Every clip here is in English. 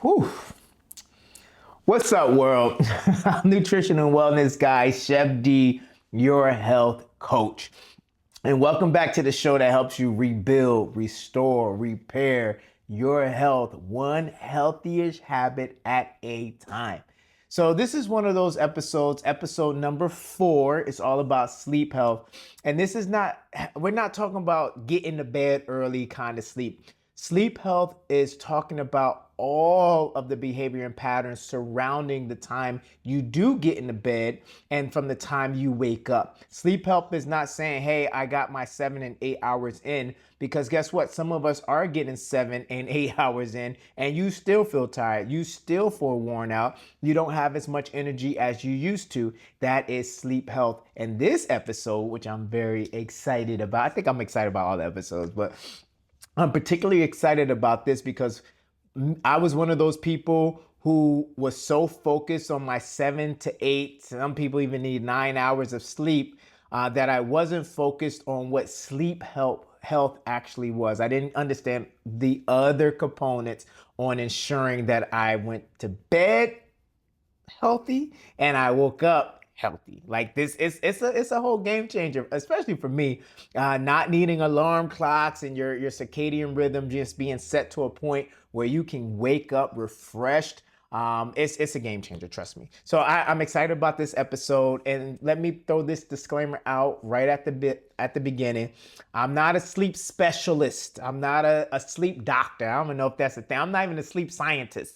Whew. What's up, world? I'm nutrition and wellness guy, Chef D, your health coach. And welcome back to the show that helps you rebuild, restore, repair your health one healthiest habit at a time. So this is one of those episodes, episode number 4. It's all about sleep health. And this is not, we're not talking about getting to bed early kind of sleep. Sleep health is talking about all of the behavior and patterns surrounding the time you do get into bed and from the time you wake up. Sleep health is not saying, hey, I got my 7 and 8 hours in, because guess what? Some of us are getting 7 and 8 hours in and you still feel tired. You still feel worn out. You don't have as much energy as you used to. That is sleep health. And this episode, which I'm very excited about, I think I'm excited about all the episodes, but I'm particularly excited about this because I was one of those people who was so focused on my 7 to 8, some people even need 9 hours of sleep, that I wasn't focused on what sleep health actually was. I didn't understand the other components on ensuring that I went to bed healthy and I woke up healthy. Like this, it's a whole game changer, especially for me. Not needing alarm clocks and your circadian rhythm just being set to a point where you can wake up refreshed. It's a game changer, trust me. So I'm excited about this episode, and let me throw this disclaimer out right at the beginning. I'm not a sleep specialist. I'm not a sleep doctor. I don't even know if that's a thing. I'm not even a sleep scientist.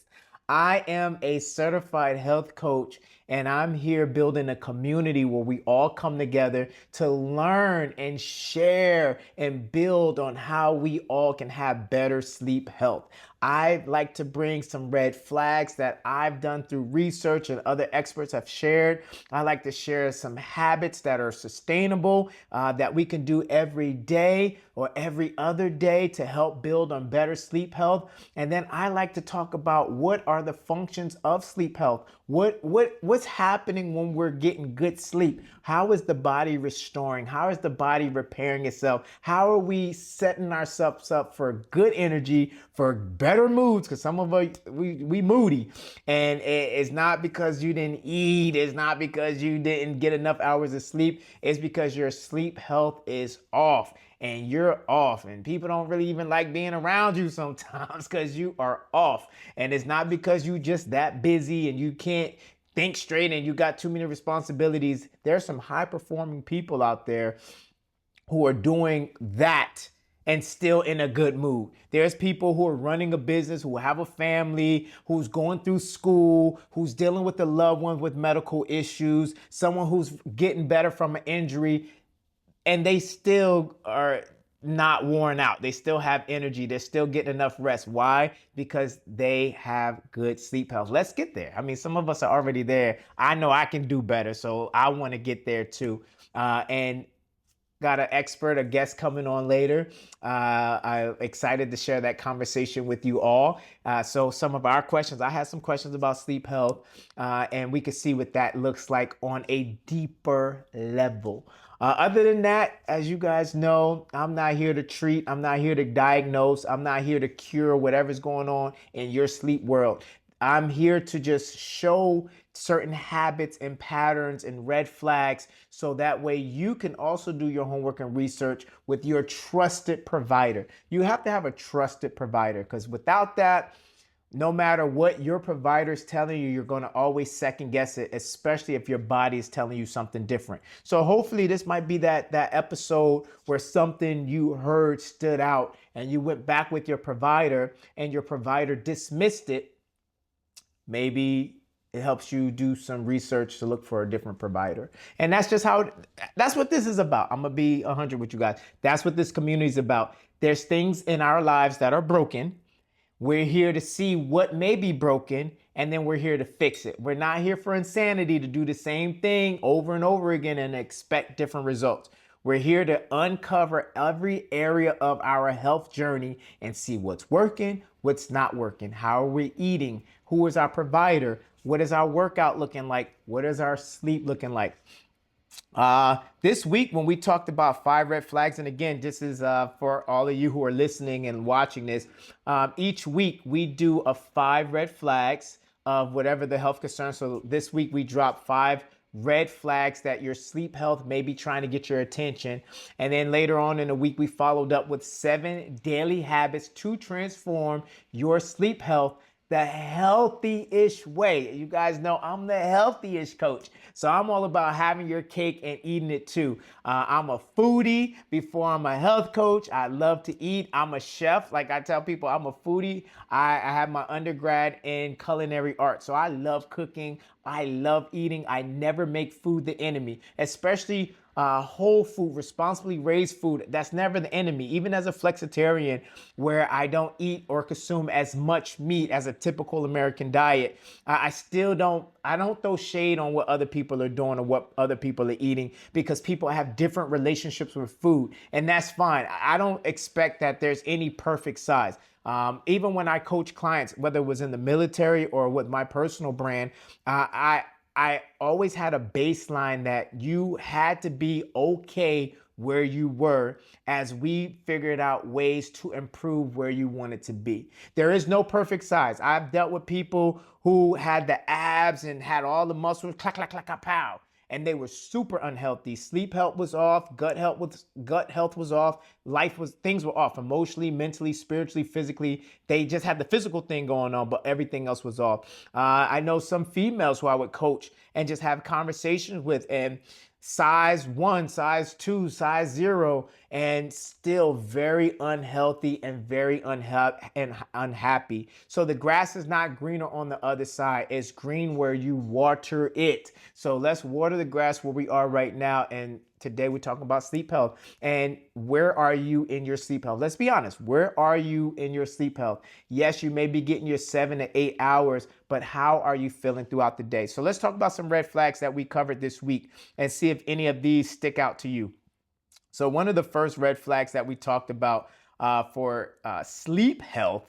I am a certified health coach, and I'm here building a community where we all come together to learn and share and build on how we all can have better sleep health. I like to bring some red flags that I've done through research and other experts have shared. I like to share some habits that are sustainable, that we can do every day or every other day to help build on better sleep health. And then I like to talk about what are the functions of sleep health. What's happening when we're getting good sleep? How is the body restoring? How is the body repairing itself? How are we setting ourselves up for good energy, for better moods? Because some of us, we moody. And it's not because you didn't eat. It's not because you didn't get enough hours of sleep. It's because your sleep health is off. And you're off, and people don't really even like being around you sometimes because you are off. And it's not because you just that busy and you can't think straight and you got too many responsibilities. There's some high performing people out there who are doing that and still in a good mood. There's people who are running a business, who have a family, who's going through school, who's dealing with a loved one with medical issues, someone who's getting better from an injury, and they still are not worn out. They still have energy. They're still getting enough rest. Why? Because they have good sleep health. Let's get there. I mean, some of us are already there. I know I can do better, so I want to get there too. And got an expert, a guest coming on later. I'm excited to share that conversation with you all. So some of our questions, I had some questions about sleep health, and we can see what that looks like on a deeper level. Other than that, as you guys know, I'm not here to treat. I'm not here to diagnose. I'm not here to cure whatever's going on in your sleep world. I'm here to just show certain habits and patterns and red flags so that way you can also do your homework and research with your trusted provider. You have to have a trusted provider, because without that, no matter what your provider is telling you, you're going to always second guess it, especially if your body is telling you something different. So hopefully this might be that episode where something you heard stood out and you went back with your provider and your provider dismissed it. Maybe it helps you do some research to look for a different provider. And that's just that's what this is about. I'm going to be 100 with you guys. That's what this community is about. There's things in our lives that are broken. We're here to see what may be broken, and then we're here to fix it. We're not here for insanity to do the same thing over and over again and expect different results. We're here to uncover every area of our health journey and see what's working, what's not working. How are we eating? Who is our provider? What is our workout looking like? What is our sleep looking like? This week, when we talked about 5 red flags, and again, this is for all of you who are listening and watching this. Each week, we do a 5 red flags of whatever the health concern. So this week, we dropped 5 red flags that your sleep health may be trying to get your attention. And then later on in the week, we followed up with 7 daily habits to transform your sleep health the healthy-ish way. You guys know I'm the healthy-ish coach. So I'm all about having your cake and eating it too. I'm a foodie before I'm a health coach. I love to eat. I'm a chef. Like I tell people, I'm a foodie. I have my undergrad in culinary arts. So I love cooking. I love eating. I never make food the enemy, especially whole food, responsibly raised food. That's never the enemy. Even as a flexitarian, where I don't eat or consume as much meat as a typical American diet, I don't throw shade on what other people are doing or what other people are eating, because people have different relationships with food, and that's fine. I don't expect that there's any perfect size. Even when I coach clients, whether it was in the military or with my personal brand, I always had a baseline that you had to be okay where you were as we figured out ways to improve where you wanted to be. There is no perfect size. I've dealt with people who had the abs and had all the muscles, clack, clack, clack, pow, and they were super unhealthy. Sleep health was off, gut health was off, things were off emotionally, mentally, spiritually, physically. They just had the physical thing going on, but everything else was off. I know some females who I would coach and just have conversations with, and size 1, size 2, size 0, and still very unhealthy and very unhappy. So the grass is not greener on the other side. It's green where you water it. So let's water the grass where we are right now. And today we're talking about sleep health. And where are you in your sleep health? Let's be honest. Where are you in your sleep health? Yes, you may be getting your 7 to 8 hours, but how are you feeling throughout the day? So let's talk about some red flags that we covered this week and see if any of these stick out to you. So one of the first red flags that we talked about for sleep health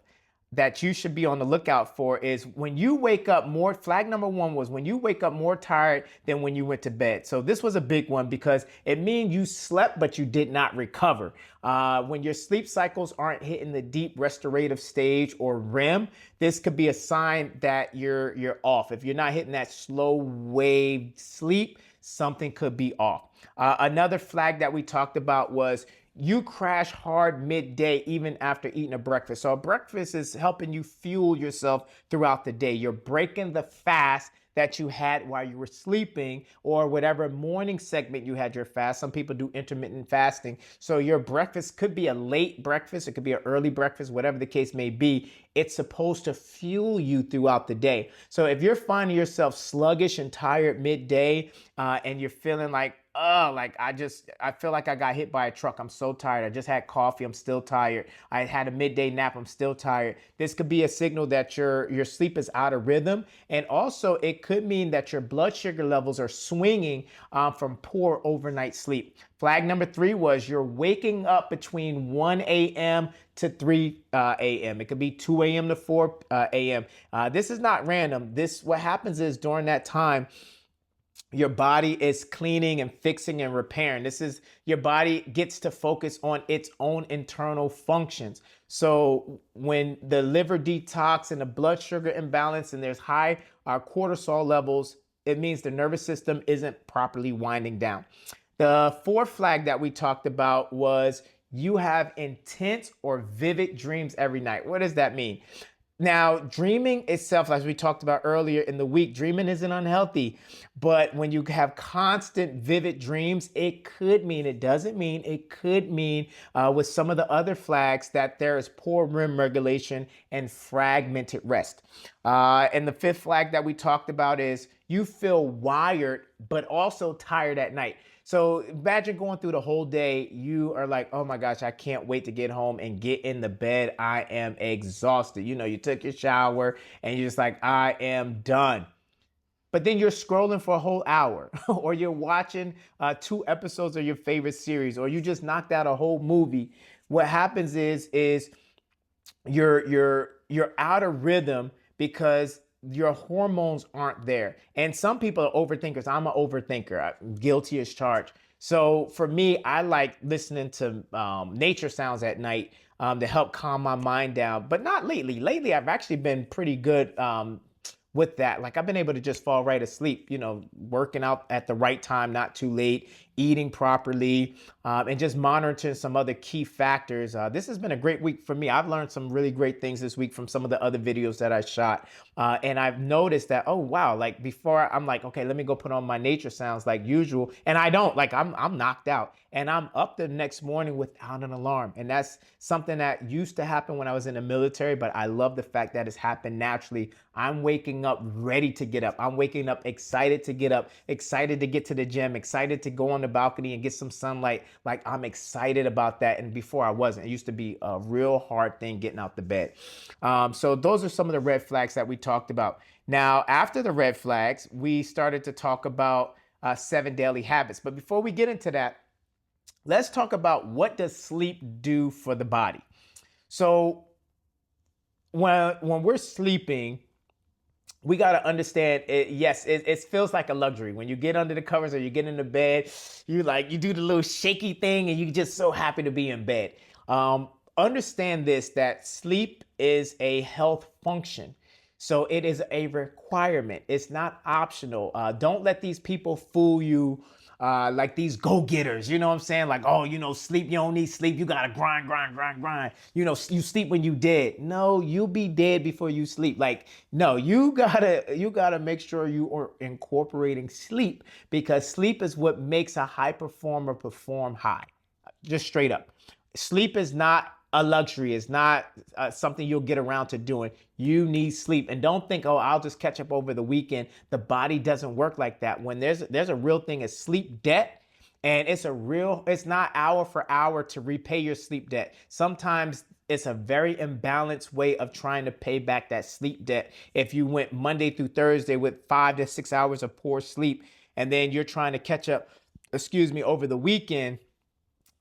that you should be on the lookout for is when you wake up more. Flag number 1 was when you wake up more tired than when you went to bed. So this was a big one because it means you slept, but you did not recover. When your sleep cycles aren't hitting the deep restorative stage or REM, this could be a sign that you're off. If you're not hitting that slow wave sleep, something could be off. Another flag that we talked about was you crash hard midday even after eating a breakfast. So a breakfast is helping you fuel yourself throughout the day. You're breaking the fast that you had while you were sleeping, or whatever morning segment you had your fast. Some people do intermittent fasting. So your breakfast could be a late breakfast. It could be an early breakfast, whatever the case may be. It's supposed to fuel you throughout the day. So if you're finding yourself sluggish and tired midday, and you're feeling like, I feel like I got hit by a truck. I'm so tired. I just had coffee. I'm still tired. I had a midday nap. I'm still tired. This could be a signal that your sleep is out of rhythm. And also it could mean that your blood sugar levels are swinging from poor overnight sleep. Flag number 3 was you're waking up between 1 a.m. to 3 a.m. It could be 2 a.m. to 4 a.m. This is not random. What happens is during that time, your body is cleaning and fixing and repairing. Your body gets to focus on its own internal functions. So when the liver detox and the blood sugar imbalance and there's high cortisol levels, it means the nervous system isn't properly winding down. The 4th flag that we talked about was you have intense or vivid dreams every night. What does that mean? Now, dreaming itself, as we talked about earlier in the week, dreaming isn't unhealthy. But when you have constant vivid dreams, it could mean with some of the other flags that there is poor REM regulation and fragmented rest. And the 5th flag that we talked about is you feel wired, but also tired at night. So imagine going through the whole day. You are like, oh my gosh, I can't wait to get home and get in the bed. I am exhausted. You took your shower and you're just like, I am done. But then you're scrolling for a whole hour or you're watching 2 episodes of your favorite series, or you just knocked out a whole movie. What happens is you're out of rhythm because your hormones aren't there. And some people are overthinkers. I'm an overthinker. I'm guilty as charged. So for me, I like listening to nature sounds at night to help calm my mind down. But not lately. Lately, I've actually been pretty good with that. Like I've been able to just fall right asleep, working out at the right time, not too late, eating properly, and just monitoring some other key factors. This has been a great week for me. I've learned some really great things this week from some of the other videos that I shot. And I've noticed that, oh, wow, like before I'm like, okay, let me go put on my nature sounds like usual. And I don't, like I'm knocked out and I'm up the next morning without an alarm. And that's something that used to happen when I was in the military, but I love the fact that it's happened naturally. I'm waking up ready to get up. I'm waking up excited to get up, excited to get to the gym, excited to go on the balcony and get some sunlight. Like I'm excited about that. And before I wasn't. It used to be a real hard thing getting out the bed. So those are some of the red flags that we talked about. Now, after the red flags, we started to talk about 7 daily habits. But before we get into that, let's talk about what does sleep do for the body. So when we're sleeping, we got to understand it. Yes, it feels like a luxury. When you get under the covers or you get into bed, you do the little shaky thing and you're just so happy to be in bed. Understand this, that sleep is a health function. So it is a requirement. It's not optional. Don't let these people fool you. Like these go-getters, you know what I'm saying? Like, oh, sleep, you don't need sleep. You gotta grind. You sleep when you dead. No, you'll be dead before you sleep. Like, no, you gotta make sure you are incorporating sleep, because sleep is what makes a high performer perform high. Just straight up. Sleep is not a luxury. It's not something you'll get around to doing. You need sleep. And don't think, oh, I'll just catch up over the weekend. The body doesn't work like that. When there's a real thing as sleep debt, and it's not hour for hour to repay your sleep debt. Sometimes it's a very imbalanced way of trying to pay back that sleep debt. If you went Monday through Thursday with 5 to 6 hours of poor sleep, and then you're trying to catch up, over the weekend,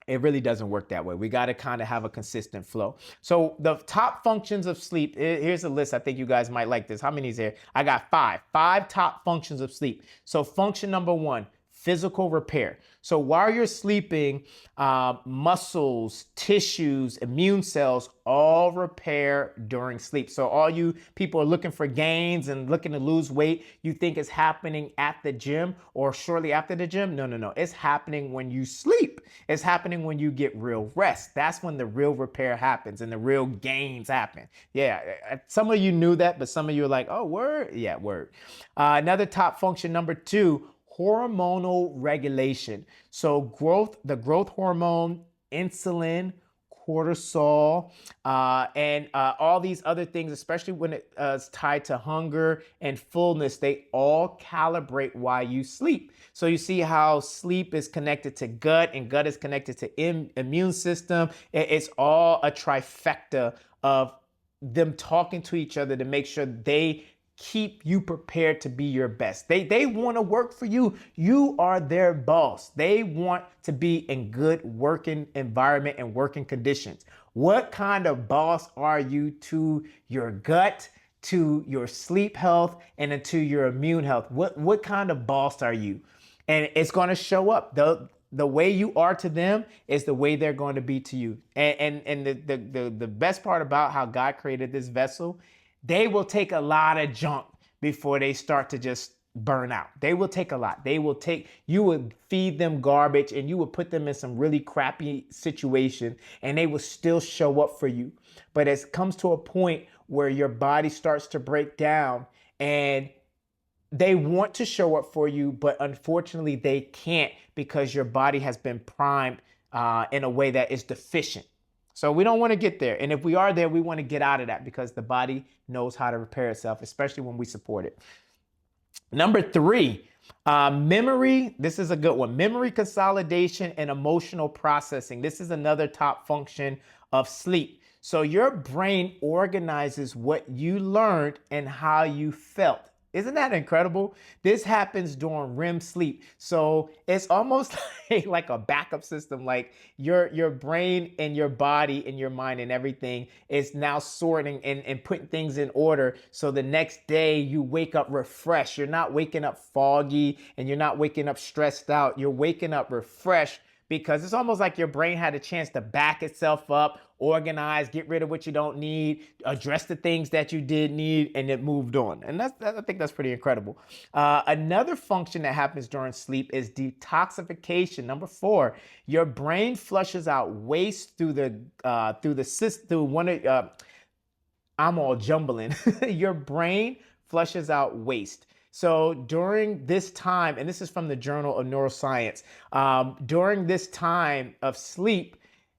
it really doesn't work that way. We got to kind of have a consistent flow. So the top functions of sleep, here's a list. I think you guys might like this. How many is there? I got five top functions of sleep. So function number 1, physical repair. So while you're sleeping, muscles, tissues, immune cells all repair during sleep. So all you people are looking for gains and looking to lose weight, you think it's happening at the gym or shortly after the gym. No. It's happening when you sleep. It's happening when you get real rest. That's when the real repair happens and the real gains happen. Yeah, some of you knew that, but some of you are like, oh, word? Yeah, word. Another top function, number 2, hormonal regulation. So the growth hormone, insulin, cortisol, and all these other things, especially when it's tied to hunger and fullness, they all calibrate while you sleep. So you see how sleep is connected to gut and gut is connected to immune system. It's all a trifecta of them talking to each other to make sure they keep you prepared to be your best. They want to work for you. You are their boss. They want to be in good working environment and working conditions. What kind of boss are you to your gut, to your sleep health, and to your immune health? What kind of boss are you? And it's going to show up. The way you are to them is the way they're going to be to you. And the best part about how God created this vessel, they will take a lot of junk before they start to just burn out. They will take a lot. You would feed them garbage and you would put them in some really crappy situation and they will still show up for you. But it comes to a point where your body starts to break down and they want to show up for you, but unfortunately they can't because your body has been primed in a way that is deficient. So we don't want to get there. And if we are there, we want to get out of that because the body knows how to repair itself, especially when we support it. Number 3, memory. This is a good one. Memory consolidation and emotional processing. This is another top function of sleep. So your brain organizes what you learned and how you felt. Isn't that incredible? This happens during REM sleep. So it's almost like a backup system. Like your brain and your body and your mind and everything is now sorting and putting things in order. So the next day you wake up refreshed. You're not waking up foggy and you're not waking up stressed out. You're waking up refreshed because it's almost like your brain had a chance to back itself up, organize, get rid of what you don't need, address the things that you did need, and it moved on. And I think that's pretty incredible. Another function that happens during sleep is detoxification. Number 4, your brain flushes out waste through one of I'm all jumbling. Your brain flushes out waste. So during this time, and this is from the Journal of Neuroscience, during this time of sleep,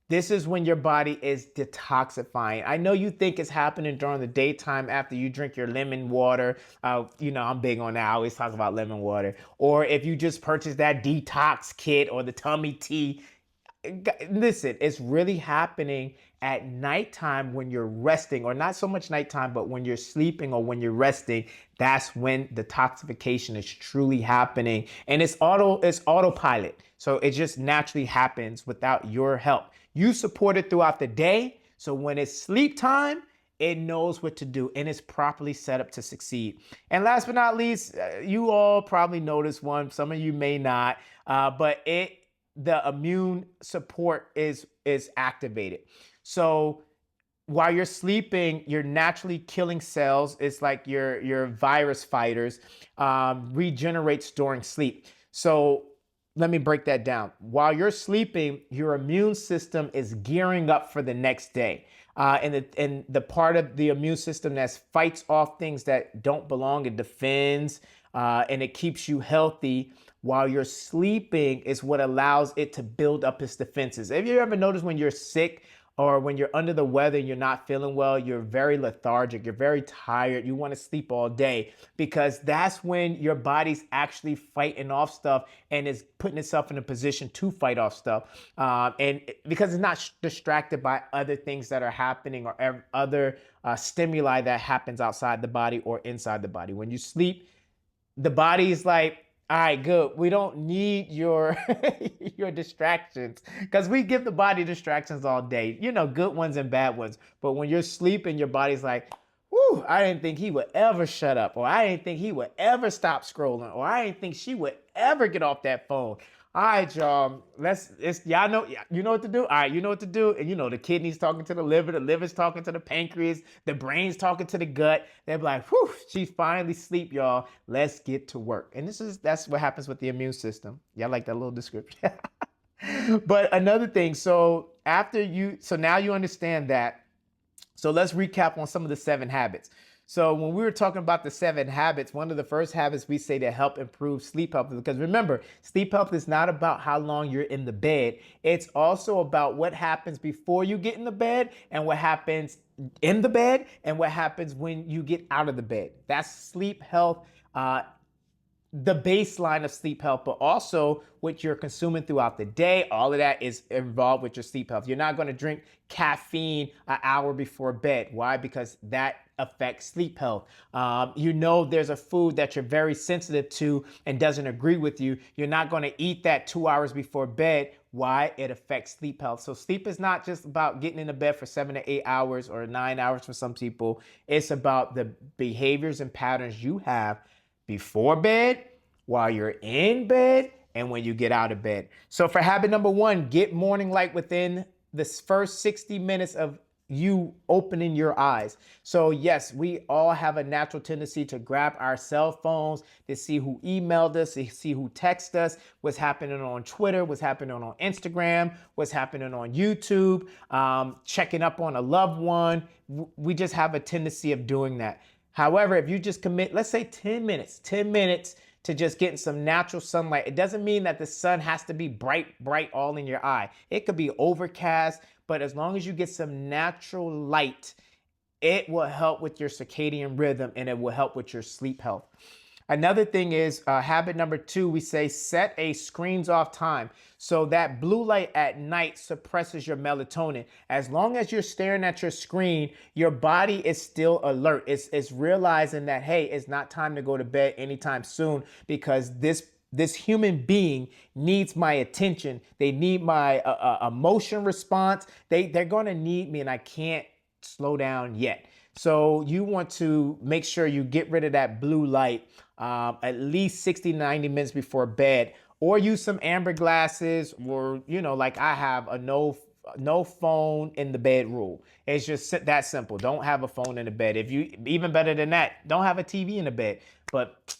this is when your body is detoxifying. I know you think it's happening during the daytime after you drink your lemon water. I'm big on that. I always talk about lemon water. Or if you just purchase that detox kit or the tummy tea. Listen, it's really happening at nighttime when you're resting, or not so much nighttime, but when you're sleeping or when you're resting. That's when detoxification is truly happening, and it's autopilot. So it just naturally happens without your help. You support it throughout the day. So when it's sleep time, it knows what to do and it's properly set up to succeed. And last but not least, you all probably noticed one. Some of you may not, but the immune support is activated. So while you're sleeping, you're naturally killing cells. It's like your virus fighters regenerates during sleep. So let me break that down. While you're sleeping, your immune system is gearing up for the next day. And the part of the immune system that fights off things that don't belong, it defends, and it keeps you healthy while you're sleeping is what allows it to build up its defenses. Have you ever noticed when you're sick or when you're under the weather and you're not feeling well, you're very lethargic, you're very tired, you want to sleep all day, because that's when your body's actually fighting off stuff and is putting itself in a position to fight off stuff. And because it's not distracted by other things that are happening or other stimuli that happens outside the body or inside the body. When you sleep, the body is like, all right, good. We don't need your your distractions, because we give the body distractions all day, good ones and bad ones. But when you're sleeping, your body's like, whoo, I didn't think he would ever shut up, or I didn't think he would ever stop scrolling, or I didn't think she would ever get off that phone. All right, y'all, y'all know, you know what to do. All right, you know what to do. And the kidneys talking to the liver's talking to the pancreas, the brain's talking to the gut. They're like, whew, she's finally asleep, y'all. Let's get to work. And that's what happens with the immune system. Y'all like that little description? But another thing, so now you understand that. So let's recap on some of the 7 habits. So when we were talking about the 7 habits, one of the first habits we say to help improve sleep health, because remember, sleep health is not about how long you're in the bed. It's also about what happens before you get in the bed and what happens in the bed and what happens when you get out of the bed. That's sleep health, the baseline of sleep health, but also what you're consuming throughout the day. All of that is involved with your sleep health. You're not going to drink caffeine an hour before bed. Why? Because that affects sleep health. There's a food that you're very sensitive to and doesn't agree with you. You're not going to eat that 2 hours before bed. Why? It affects sleep health. So sleep is not just about getting into bed for 7 to 8 hours or 9 hours for some people. It's about the behaviors and patterns you have before bed, while you're in bed, and when you get out of bed. So for habit number 1, get morning light within the first 60 minutes of you opening your eyes. So yes, we all have a natural tendency to grab our cell phones to see who emailed us, to see who texted us, what's happening on Twitter, what's happening on Instagram, what's happening on YouTube, checking up on a loved one. We just have a tendency of doing that. However, if you just commit, let's say 10 minutes to just getting some natural sunlight, it doesn't mean that the sun has to be bright all in your eye. It could be overcast, but as long as you get some natural light, it will help with your circadian rhythm and it will help with your sleep health. Another thing is habit number 2, we say set a screens off time. So that blue light at night suppresses your melatonin. As long as you're staring at your screen, your body is still alert. It's realizing that, hey, it's not time to go to bed anytime soon, because this human being needs my attention. They need my emotion response. They're going to need me, and I can't slow down yet. So you want to make sure you get rid of that blue light at least 60, 90 minutes before bed, or use some amber glasses, or, like I have a no phone in the bed rule. It's just that simple. Don't have a phone in the bed. If you, even better than that, don't have a TV in the bed. But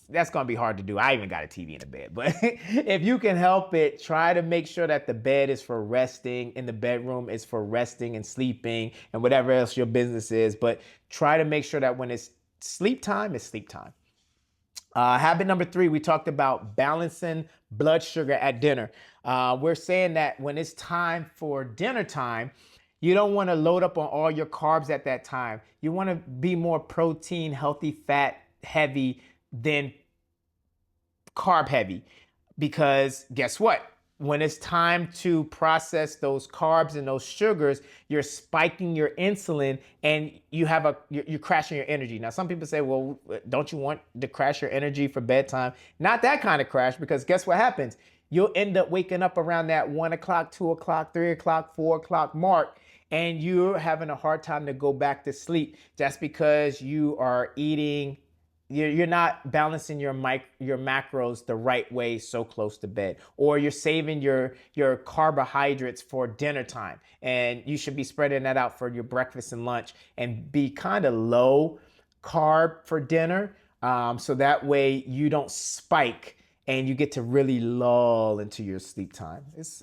that's going to be hard to do. I even got a TV in the bed. But if you can help it, try to make sure that the bed is for resting, and the bedroom is for resting and sleeping and whatever else your business is. But try to make sure that when it's sleep time, it's sleep time. Habit number 3, we talked about balancing blood sugar at dinner. We're saying that when it's time for dinner time, you don't want to load up on all your carbs at that time. You want to be more protein, healthy, fat heavy than carb heavy. Because guess what? When it's time to process those carbs and those sugars, you're spiking your insulin, and you're crashing your energy. Now, some people say, well, don't you want to crash your energy for bedtime? Not that kind of crash, because guess what happens? You'll end up waking up around that 1 o'clock, 2 o'clock, 3 o'clock, 4 o'clock mark, and you're having a hard time to go back to sleep just because you are eating. You're not balancing your macros the right way so close to bed, or you're saving your carbohydrates for dinner time, and you should be spreading that out for your breakfast and lunch, and be kind of low carb for dinner, so that way you don't spike and you get to really lull into your sleep time. It's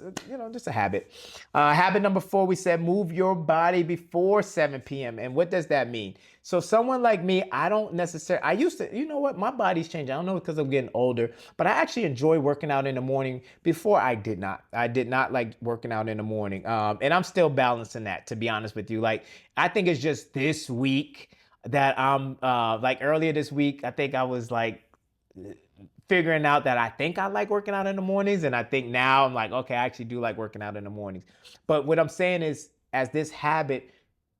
just a habit. Habit number 4, we said move your body before 7 p.m. And what does that mean? So someone like me, I don't necessarily, I used to, my body's changed. I don't know, because I'm getting older, but I actually enjoy working out in the morning. Before, I did not. I did not like working out in the morning. And I'm still balancing that, to be honest with you. Like, I think it's just this week that I'm, like earlier this week, I think I was like, figuring out that I think I like working out in the mornings. And I think now I'm like, okay, I actually do like working out in the mornings. But what I'm saying is, as this habit,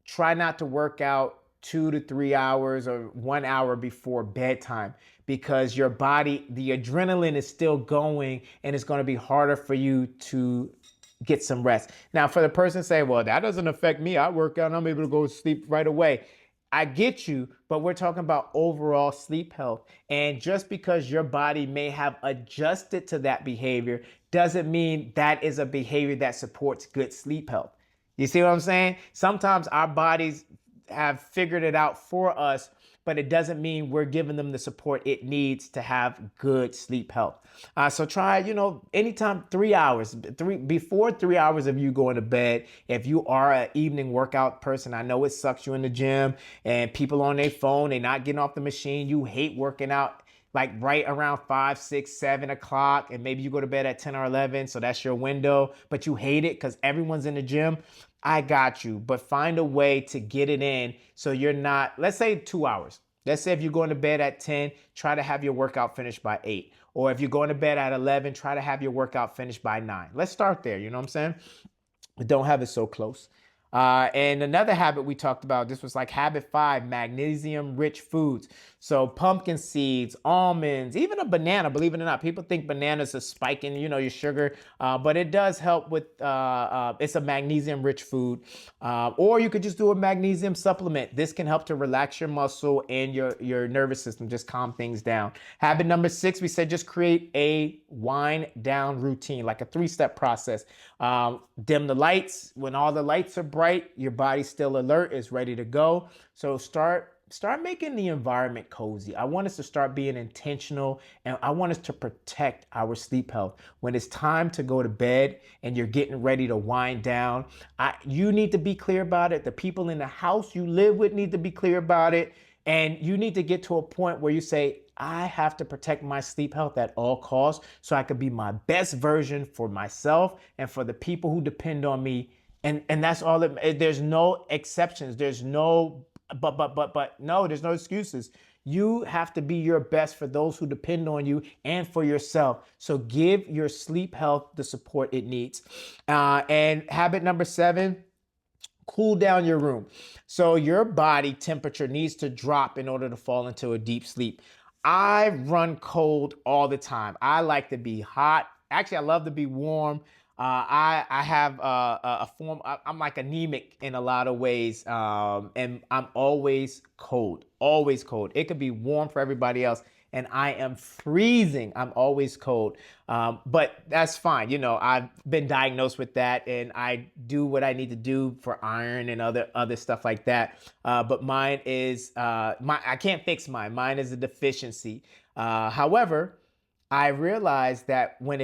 try not to work out 2 to 3 hours or 1 hour before bedtime, because your body, the adrenaline is still going, and it's going to be harder for you to get some rest. Now, for the person say, well, that doesn't affect me. I work out and I'm able to go to sleep right away. I get you, but we're talking about overall sleep health. And just because your body may have adjusted to that behavior doesn't mean that is a behavior that supports good sleep health. You see what I'm saying? Sometimes our bodies have figured it out for us, but it doesn't mean we're giving them the support it needs to have good sleep health. So try, anytime 3 hours, before 3 hours of you going to bed. If you are an evening workout person, I know it sucks. You in the gym and people on their phone, they're not getting off the machine. You hate working out like right around 5, 6, 7 o'clock, and maybe you go to bed at 10 or 11. So that's your window, but you hate it because everyone's in the gym. I got you, but find a way to get it in so you're not, let's say 2 hours. Let's say if you're going to bed at 10, try to have your workout finished by 8. Or if you're going to bed at 11, try to have your workout finished by 9. Let's start there, you know what I'm saying? But don't have it so close. And another habit we talked about, this was like habit 5, magnesium-rich foods. So pumpkin seeds, almonds, even a banana, believe it or not. People think bananas are spiking, your sugar, but it does help with, it's a magnesium-rich food. Or you could just do a magnesium supplement. This can help to relax your muscle and your nervous system, just calm things down. Habit number 6, we said just create a wind down routine, like a 3-step process. Dim the lights. When all the lights are bright, your body's still alert, is ready to go. So start making the environment cozy. I want us to start being intentional, and I want us to protect our sleep health. When it's time to go to bed and you're getting ready to wind down, you need to be clear about it. The people in the house you live with need to be clear about it. And you need to get to a point where you say, I have to protect my sleep health at all costs so I could be my best version for myself and for the people who depend on me. And that's all. There's no exceptions. There's no But no, there's no excuses. You have to be your best for those who depend on you and for yourself. So give your sleep health the support it needs. And habit number 7, cool down your room. So your body temperature needs to drop in order to fall into a deep sleep. I run cold all the time. I like to be hot. Actually, I love to be warm. I have a form. I'm like anemic in a lot of ways, and I'm always cold. Always cold. It could be warm for everybody else, and I am freezing. I'm always cold. But that's fine. You know, I've been diagnosed with that, and I do what I need to do for iron and other stuff like that. But mine is I can't fix mine. Mine is a deficiency. However, I realized that when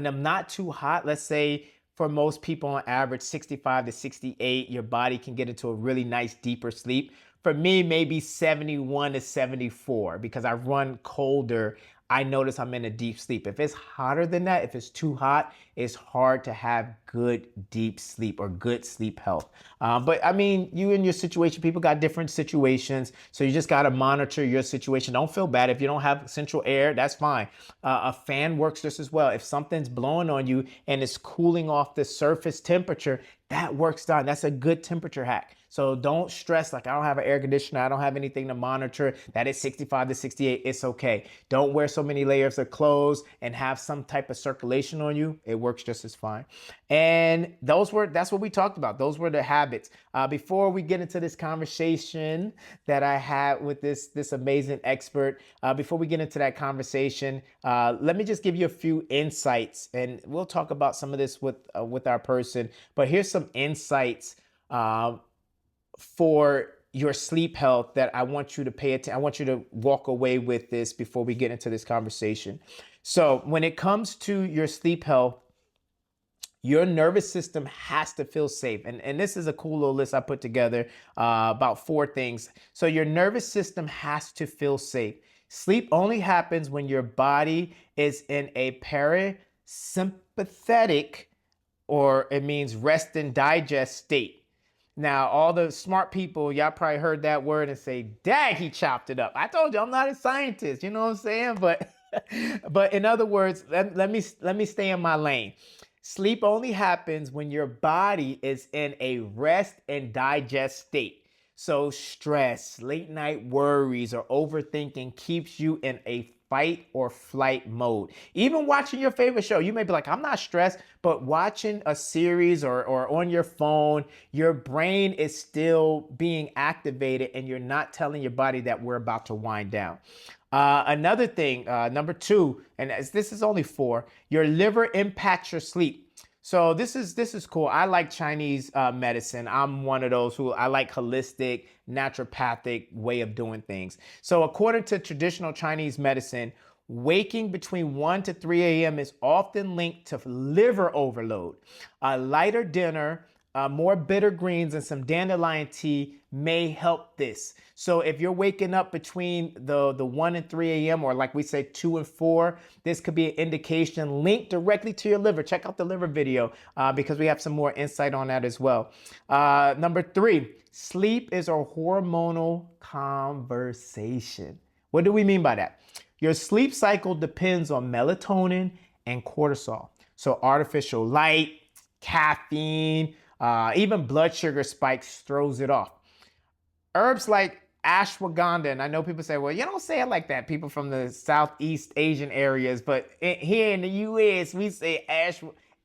I'm not too hot, let's say for most people on average 65 to 68, your body can get into a really nice deeper sleep. For me, maybe 71 to 74, because I run colder. I notice I'm in a deep sleep. If it's hotter than that, if it's too hot, it's hard to have good deep sleep or good sleep health. But I mean, you and your situation, people got different situations. So you just got to monitor your situation. Don't feel bad if you don't have central air, that's fine. A fan works just as well. If something's blowing on you and it's cooling off the surface temperature, that works fine. That's a good temperature hack. So don't stress like I don't have an air conditioner. I don't have anything to monitor. That is 65 to 68. It's okay. Don't wear so many layers of clothes and have some type of circulation on you. It works just as fine. And that's what we talked about. Those were the habits. Before we get into this conversation that I had with this amazing expert, before we get into that conversation, let me just give you a few insights, and we'll talk about some of this with our person. But here's some insights for your sleep health that I want you to pay attention. I want you to walk away with this before we get into this conversation. So when it comes to your sleep health, your nervous system has to feel safe. And this is a cool little list I put together about 4 things. So your nervous system has to feel safe. Sleep only happens when your body is in a parasympathetic, or it means rest and digest state. Now, all the smart people, y'all probably heard that word and say, "Dag, he chopped it up." I told you I'm not a scientist, you know what I'm saying? But but in other words, let me stay in my lane. Sleep only happens when your body is in a rest and digest state. So stress, late night worries, or overthinking keeps you in a fight or flight mode. Even watching your favorite show, you may be like, I'm not stressed, but watching a series or on your phone, your brain is still being activated and you're not telling your body that we're about to wind down. Another thing, number 2, and this is only 4, your liver impacts your sleep. So this is cool. I like Chinese medicine. I'm one of those who I like holistic, naturopathic way of doing things. So according to traditional Chinese medicine, waking between 1 to 3 a.m. is often linked to liver overload. A lighter dinner, more bitter greens, and some dandelion tea may help this. So if you're waking up between the 1 and 3 a.m. or like we say 2 and 4, this could be an indication linked directly to your liver. Check out the liver video because we have some more insight on that as well. Number 3, sleep is a hormonal conversation. What do we mean by that? Your sleep cycle depends on melatonin and cortisol. So artificial light, caffeine, even blood sugar spikes throws it off. Herbs like ashwagandha, and I know people say, well, you don't say it like that, people from the Southeast Asian areas, but here in the U.S., we say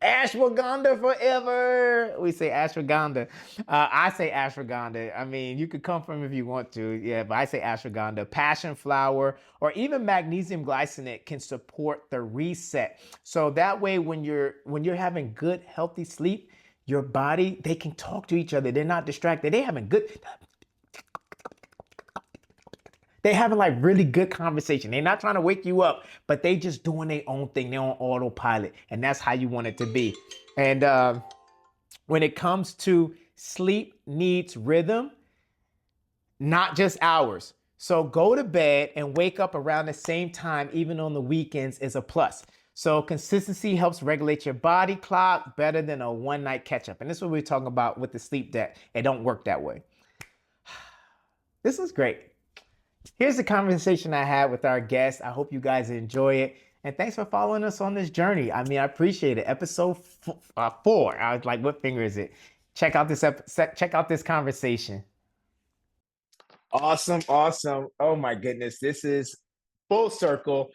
ashwagandha forever. We say ashwagandha. I say ashwagandha. I mean, you could come from if you want to, yeah, but I say ashwagandha. Passion flower, or even magnesium glycinate can support the reset. So that way, when you're having good, healthy sleep, your body, they can talk to each other. They're not distracted. They having like really good conversation. They're not trying to wake you up, but they just doing their own thing. They're on autopilot, and that's how you want it to be. And when it comes to sleep needs rhythm, not just hours. So go to bed and wake up around the same time, even on the weekends, is a plus. So consistency helps regulate your body clock better than a one-night catch-up. And this is what we're talking about with the sleep debt. It don't work that way. This is great. Here's the conversation I had with our guest. I hope you guys enjoy it. And thanks for following us on this journey. I mean, I appreciate it. Episode 4. I was like, what finger is it? Check out this conversation. Awesome, awesome. Oh my goodness. This is full circle.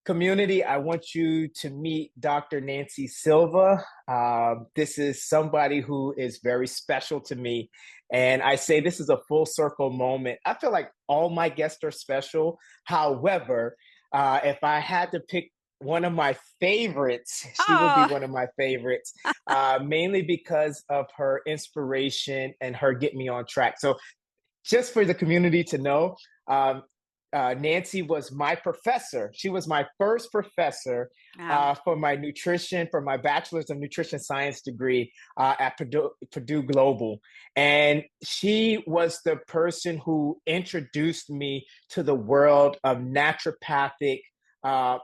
Community, I want you to meet Dr. Nancy Silva. This is somebody who is very special to me. And I say this is a full circle moment. I feel like all my guests are special. However, if I had to pick one of my favorites, she would be Oh, one of my favorites, mainly because of her inspiration and her get me on track. So just for the community to know, um, Nancy was my professor. She was my first professor wow. for my bachelor's of nutrition science degree at Purdue Global. And she was the person who introduced me to the world of naturopathic,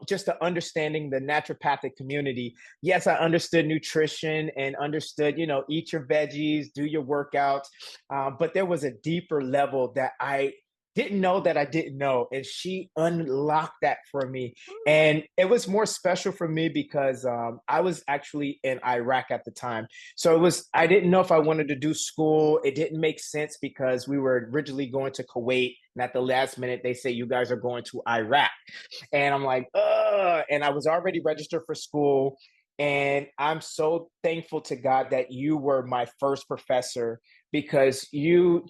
just to understanding the naturopathic community. Yes, I understood nutrition and understood, eat your veggies, do your workouts. But there was a deeper level that I didn't know that I didn't know. And she unlocked that for me. Ooh, And it was more special for me because I was actually in Iraq at the time. So I didn't know if I wanted to do school. It didn't make sense because we were originally going to Kuwait. And at the last minute, they say, you guys are going to Iraq. And I'm like, and I was already registered for school. And I'm so thankful to God that you were my first professor because you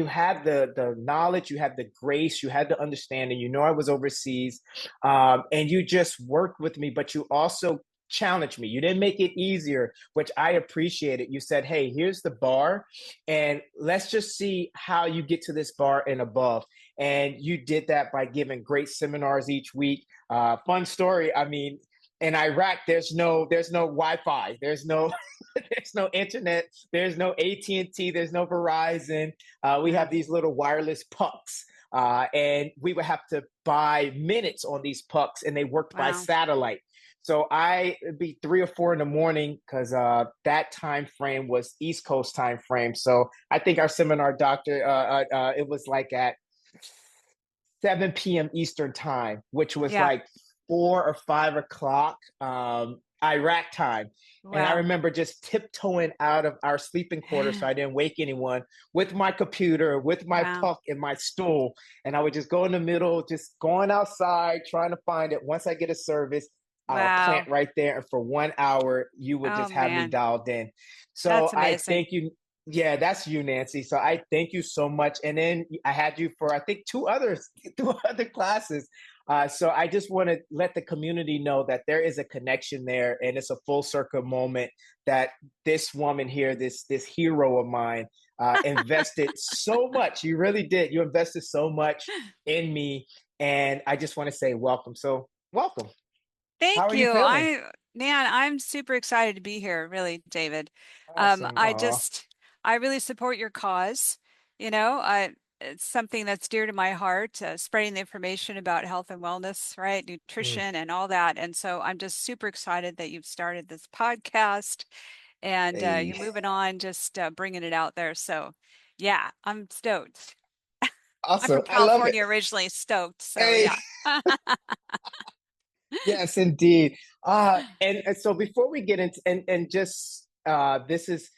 had the knowledge, you had the grace, you had the understanding. I was overseas, and you just worked with me, but you also challenged me. You didn't make it easier, which I appreciated. You said, "Hey, here's the bar, and let's just see how you get to this bar and above." And you did that by giving great seminars each week. Fun story. I mean, in Iraq, there's no Wi-Fi, there's no there's no internet, there's no AT&T, there's no Verizon. We have wow. these little wireless pucks, and we would have to buy minutes on these pucks, and they worked by Wow. satellite. So it'd be 3 or 4 in the morning because that time frame was East Coast time frame. So I think our seminar, doctor, it was like at 7 p.m. Eastern time, which was Yeah. like 4 or 5 o'clock Iraq time. And I Wow. remember just tiptoeing out of our sleeping quarters so I didn't wake anyone with my computer, with my Wow. puck and my stool. And I would just go in the middle, just going outside, trying to find it. Once I get a service, I'll plant Wow. right there. And for 1 hour, you would Oh just have me man. dialed in. So That's I amazing. thank you. Yeah, that's you, Nancy. So I thank you so much. And then I had you for I think two other classes. So I just want to let the community know that there is a connection there, and it's a full circle moment that this woman here, this hero of mine, invested so much. You really did. You invested so much in me, and I just want to say welcome. So welcome. How Thank are you you. feeling? I'm super excited to be here, really, David. Awesome. I Aw. just, I really support your cause. It's something that's dear to my heart, spreading the information about health and wellness, right? Mm, Nutrition and all that. And so I'm just super excited that you've started this podcast and hey. you're moving on, just bringing it out there. So yeah, I'm stoked. I'm Awesome. from I love it. California originally, stoked. So Hey. yeah. Yes, indeed. And so before we get into and just this is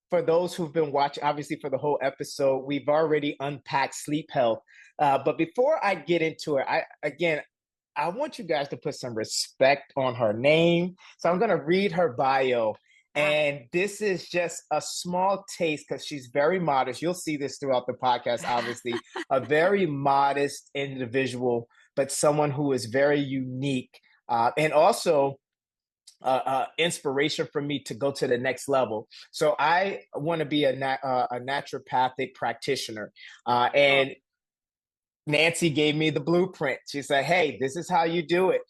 for those who've been watching, obviously for the whole episode, we've already unpacked sleep health. But before I get into it, I want you guys to put some respect on her name. So I'm gonna read her bio. Ah, And this is just a small taste because she's very modest. You'll see this throughout the podcast, obviously. A very modest individual, but someone who is very unique and also inspiration for me to go to the next level. So I want to be a naturopathic practitioner, cool. and Nancy gave me the blueprint. She said, "Hey, this is how you do it.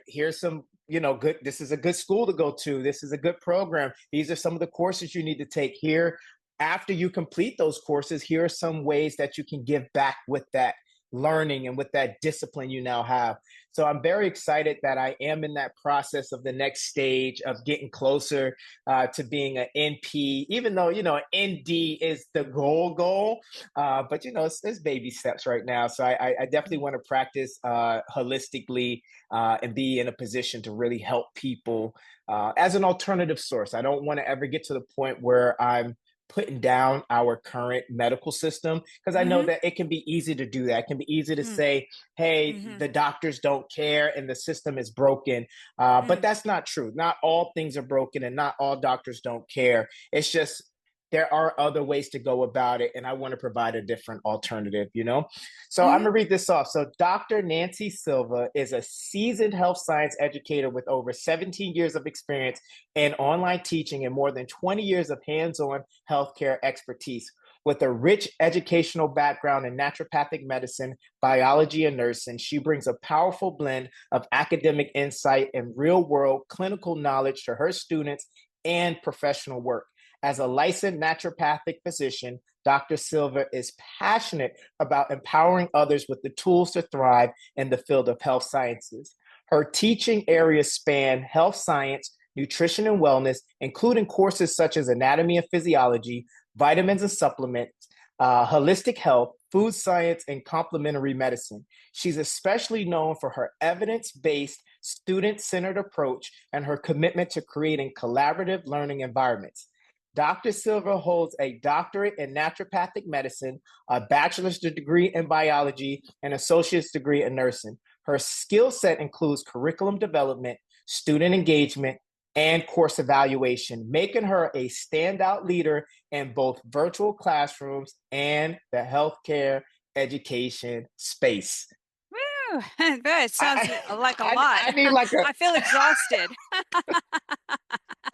Here's some." Good. This is a good school to go to. This is a good program. These are some of the courses you need to take here. After you complete those courses, here are some ways that you can give back with that learning and with that discipline you now have. So I'm very excited that I am in that process of the next stage of getting closer to being an NP, even though, an ND is the goal. But, it's baby steps right now. So I definitely want to practice holistically and be in a position to really help people as an alternative source. I don't want to ever get to the point where I'm putting down our current medical system, because I know Mm-hmm. that it can be easy to do that. It can be easy to Mm, say, hey, mm-hmm. the doctors don't care and the system is broken. But Mm, that's not true. Not all things are broken and not all doctors don't care. It's just there are other ways to go about it. And I want to provide a different alternative. So I'm mm-hmm. going to read this off. So Dr. Nancy Silva is a seasoned health science educator with over 17 years of experience in online teaching and more than 20 years of hands-on healthcare expertise. With a rich educational background in naturopathic medicine, biology, and nursing, she brings a powerful blend of academic insight and real world clinical knowledge to her students and professional work. As a licensed naturopathic physician, Dr. Silva is passionate about empowering others with the tools to thrive in the field of health sciences. Her teaching areas span health science, nutrition and wellness, including courses such as anatomy and physiology, vitamins and supplements, holistic health, food science, and complementary medicine. She's especially known for her evidence based, student centered approach and her commitment to creating collaborative learning environments. Dr. Silva holds a doctorate in naturopathic medicine, a bachelor's degree in biology, and associate's degree in nursing. Her skill set includes curriculum development, student engagement, and course evaluation, making her a standout leader in both virtual classrooms and the healthcare education space. Woo! That sounds I, like a I, lot. I need like a I feel exhausted.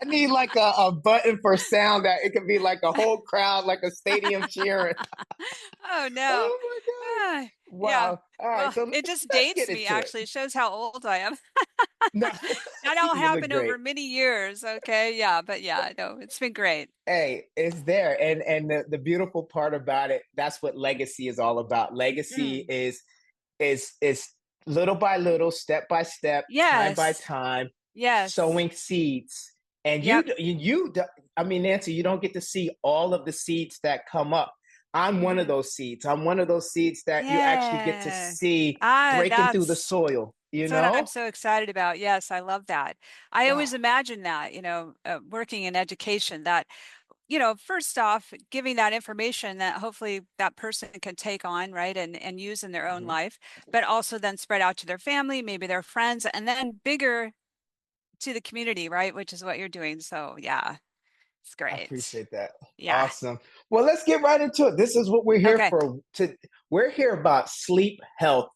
I need like a button for sound that it could be like a whole crowd, like a stadium cheering. Oh no. Oh my gosh. Ah, yeah. Wow. All right. Well, So it just let's dates get me into it. actually. It shows how old I am. No, That all you look happened great. over many years. Okay. Yeah. But yeah, no, it's been great. Hey, it's there. And the beautiful part about it, that's what legacy is all about. Legacy Mm. is little by little, step by step, time by Yes. time, Yes. sowing seeds. And Yep. I mean, Nancy, you don't get to see all of the seeds that come up. I'm one of Hmm. those seeds. I'm one of those seeds that you actually get to Yeah. see Ah, breaking through the soil, you that's what I'm know? so excited about. Yes, I love that. I Wow. always imagine that, working in education, that first off, giving that information that hopefully that person can take on, right, and use in their own Mhm. life, but also then spread out to their family, maybe their friends, and then bigger to the community, right, which is what you're doing. So yeah, it's I great. appreciate that. Yeah. Awesome. Well, let's get right into it. This is what we're here Okay. for. We're here about sleep health.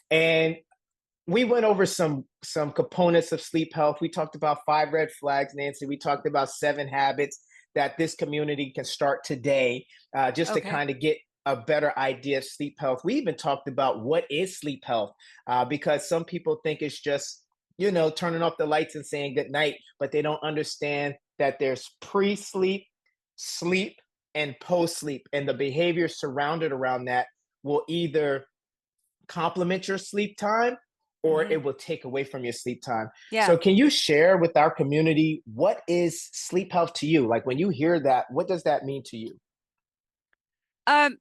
And we went over some components of sleep health. We talked about 5 red flags, Nancy. We talked about 7 habits that this community can start today, just to Okay. kind of get a better idea of sleep health. We even talked about what is sleep health, because some people think it's just turning off the lights and saying good night, but they don't understand that there's pre-sleep, sleep, and post-sleep, and the behavior surrounded around that will either complement your sleep time or Hmm. it will take away from your sleep time. Yeah. So can you share with our community what is sleep health to you? Like when you hear that, what does that mean to you?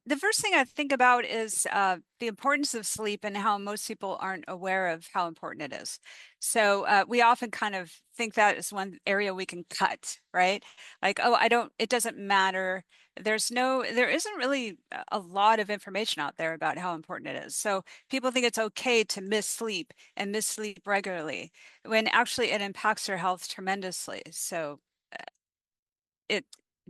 The first thing I think about is the importance of sleep and how most people aren't aware of how important it is. So we often kind of think that is one area we can cut, right? Like, oh, it doesn't matter. There isn't really a lot of information out there about how important it is. So people think it's okay to miss sleep and miss sleep regularly, when actually it impacts your health tremendously. So it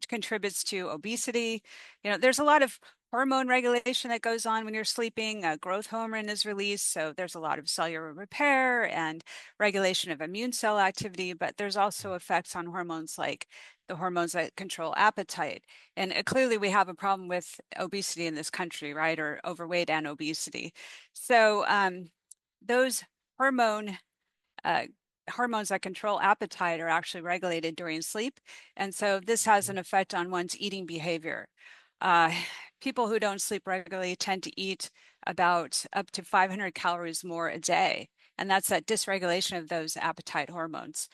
contributes to obesity. There's a lot of hormone regulation that goes on when you're sleeping. Growth hormone is released, so there's a lot of cellular repair and regulation of immune cell activity, but there's also effects on hormones like the hormones that control appetite. And clearly we have a problem with obesity in this country, right? Or overweight and obesity. So those hormone uh, hormones that control appetite are actually regulated during sleep. And so this has an effect on one's eating behavior. Uh, People who don't sleep regularly tend to eat about up to 500 calories more a day. And that's that dysregulation of those appetite hormones.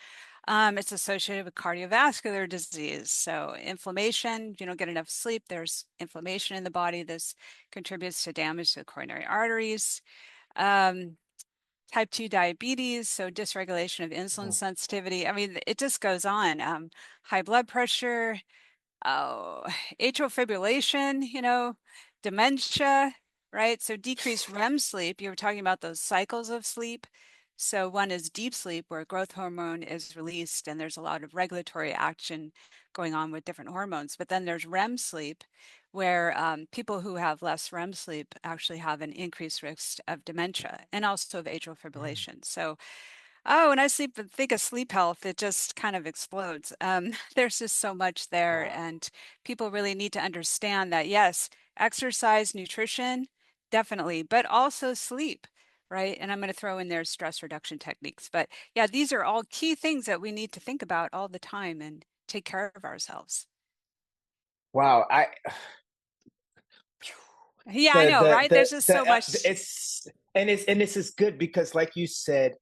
It's associated with cardiovascular disease. So inflammation, you don't get enough sleep, there's inflammation in the body. This contributes to damage to the coronary arteries. Um, Type 2 diabetes, so dysregulation of insulin Mm. sensitivity. I mean, it just goes on. High blood pressure, oh, atrial fibrillation, dementia, right? So decreased REM sleep. You were talking about those cycles of sleep. So one is deep sleep, where growth hormone is released, and there's a lot of regulatory action going on with different hormones. But then there's REM sleep, where people who have less REM sleep actually have an increased risk of dementia and also of atrial Mm. fibrillation. So oh, when I sleep and think of sleep health, it just kind of explodes. There's just so much there, Wow. and people really need to understand that yes, exercise, nutrition, definitely, but also sleep, right? And I'm going to throw in there stress reduction techniques. But yeah, these are all key things that we need to think about all the time and take care of ourselves. Wow. Yeah, I know, right? There's just so much. It's and this is good because, like you said,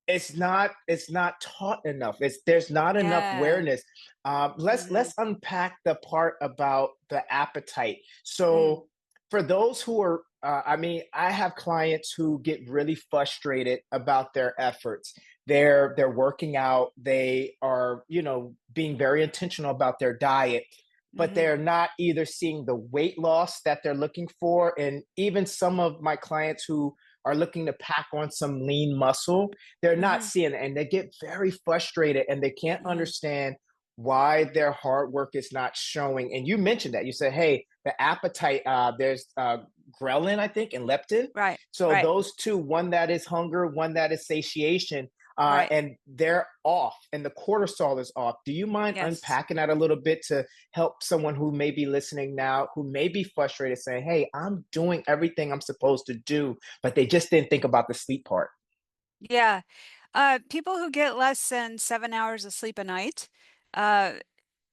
it's not taught enough. There's not enough Yeah. awareness. Hmm. Let's unpack the part about the appetite. Mm. So for those who are, I mean, I have clients who get really frustrated about their efforts. They're working out. They are, being very intentional about their diet, but Hmm. they're not either seeing the weight loss that they're looking for, and even some of my clients who are looking to pack on some lean muscle, they're not Hmm. seeing it, and they get very frustrated and they can't Hmm. understand why their hard work is not showing. And you mentioned that, you said, hey, the appetite, there's ghrelin, I think, and leptin. Right, So right, those two, one that is hunger, one that is satiation, right. and they're off, and the cortisol is off. Do you mind Yes. unpacking that a little bit to help someone who may be listening now, who may be frustrated, saying, hey, I'm doing everything I'm supposed to do, but they just didn't think about the sleep part? Yeah. People who get less than 7 hours of sleep a night, uh,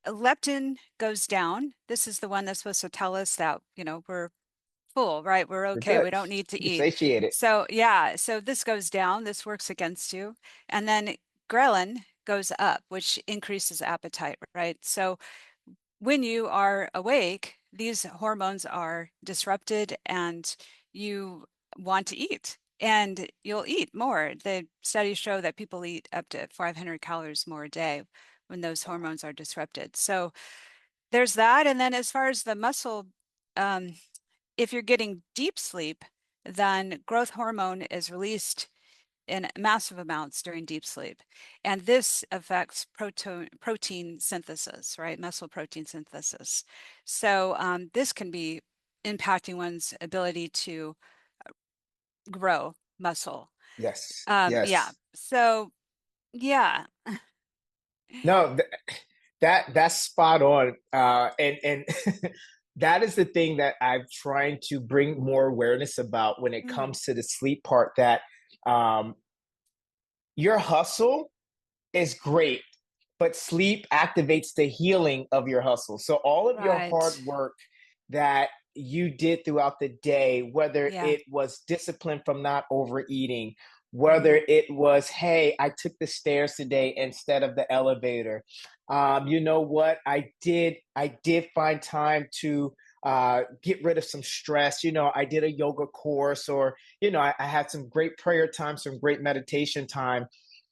leptin goes down. This is the one that's supposed to tell us that, we're full, right? We're You're okay. good. We don't need to You're eat. satiated. So, yeah, so this goes down. This works against you. And then ghrelin goes up, which increases appetite, right? So, when you are awake, these hormones are disrupted and you want to eat and you'll eat more. The studies show that people eat up to 500 calories more a day when those hormones are disrupted. So there's that. And then as far as the muscle, um, if you're getting deep sleep, then growth hormone is released in massive amounts during deep sleep. And this affects protein synthesis, right? Muscle protein synthesis. So this can be impacting one's ability to grow muscle. Yes. Yeah. Yes. So yeah. No, that's spot on. And that is the thing that I'm trying to bring more awareness about when it Mm, comes to the sleep part. That um, your hustle is great, but sleep activates the healing of your hustle. So all of your hard right. work that you did throughout the day, whether Yeah. it was discipline from not overeating, whether Hmm. it was, hey, I took the stairs today instead of the elevator. You know what? I did find time to get rid of some stress. I did a yoga course, or I had some great prayer time, some great meditation time.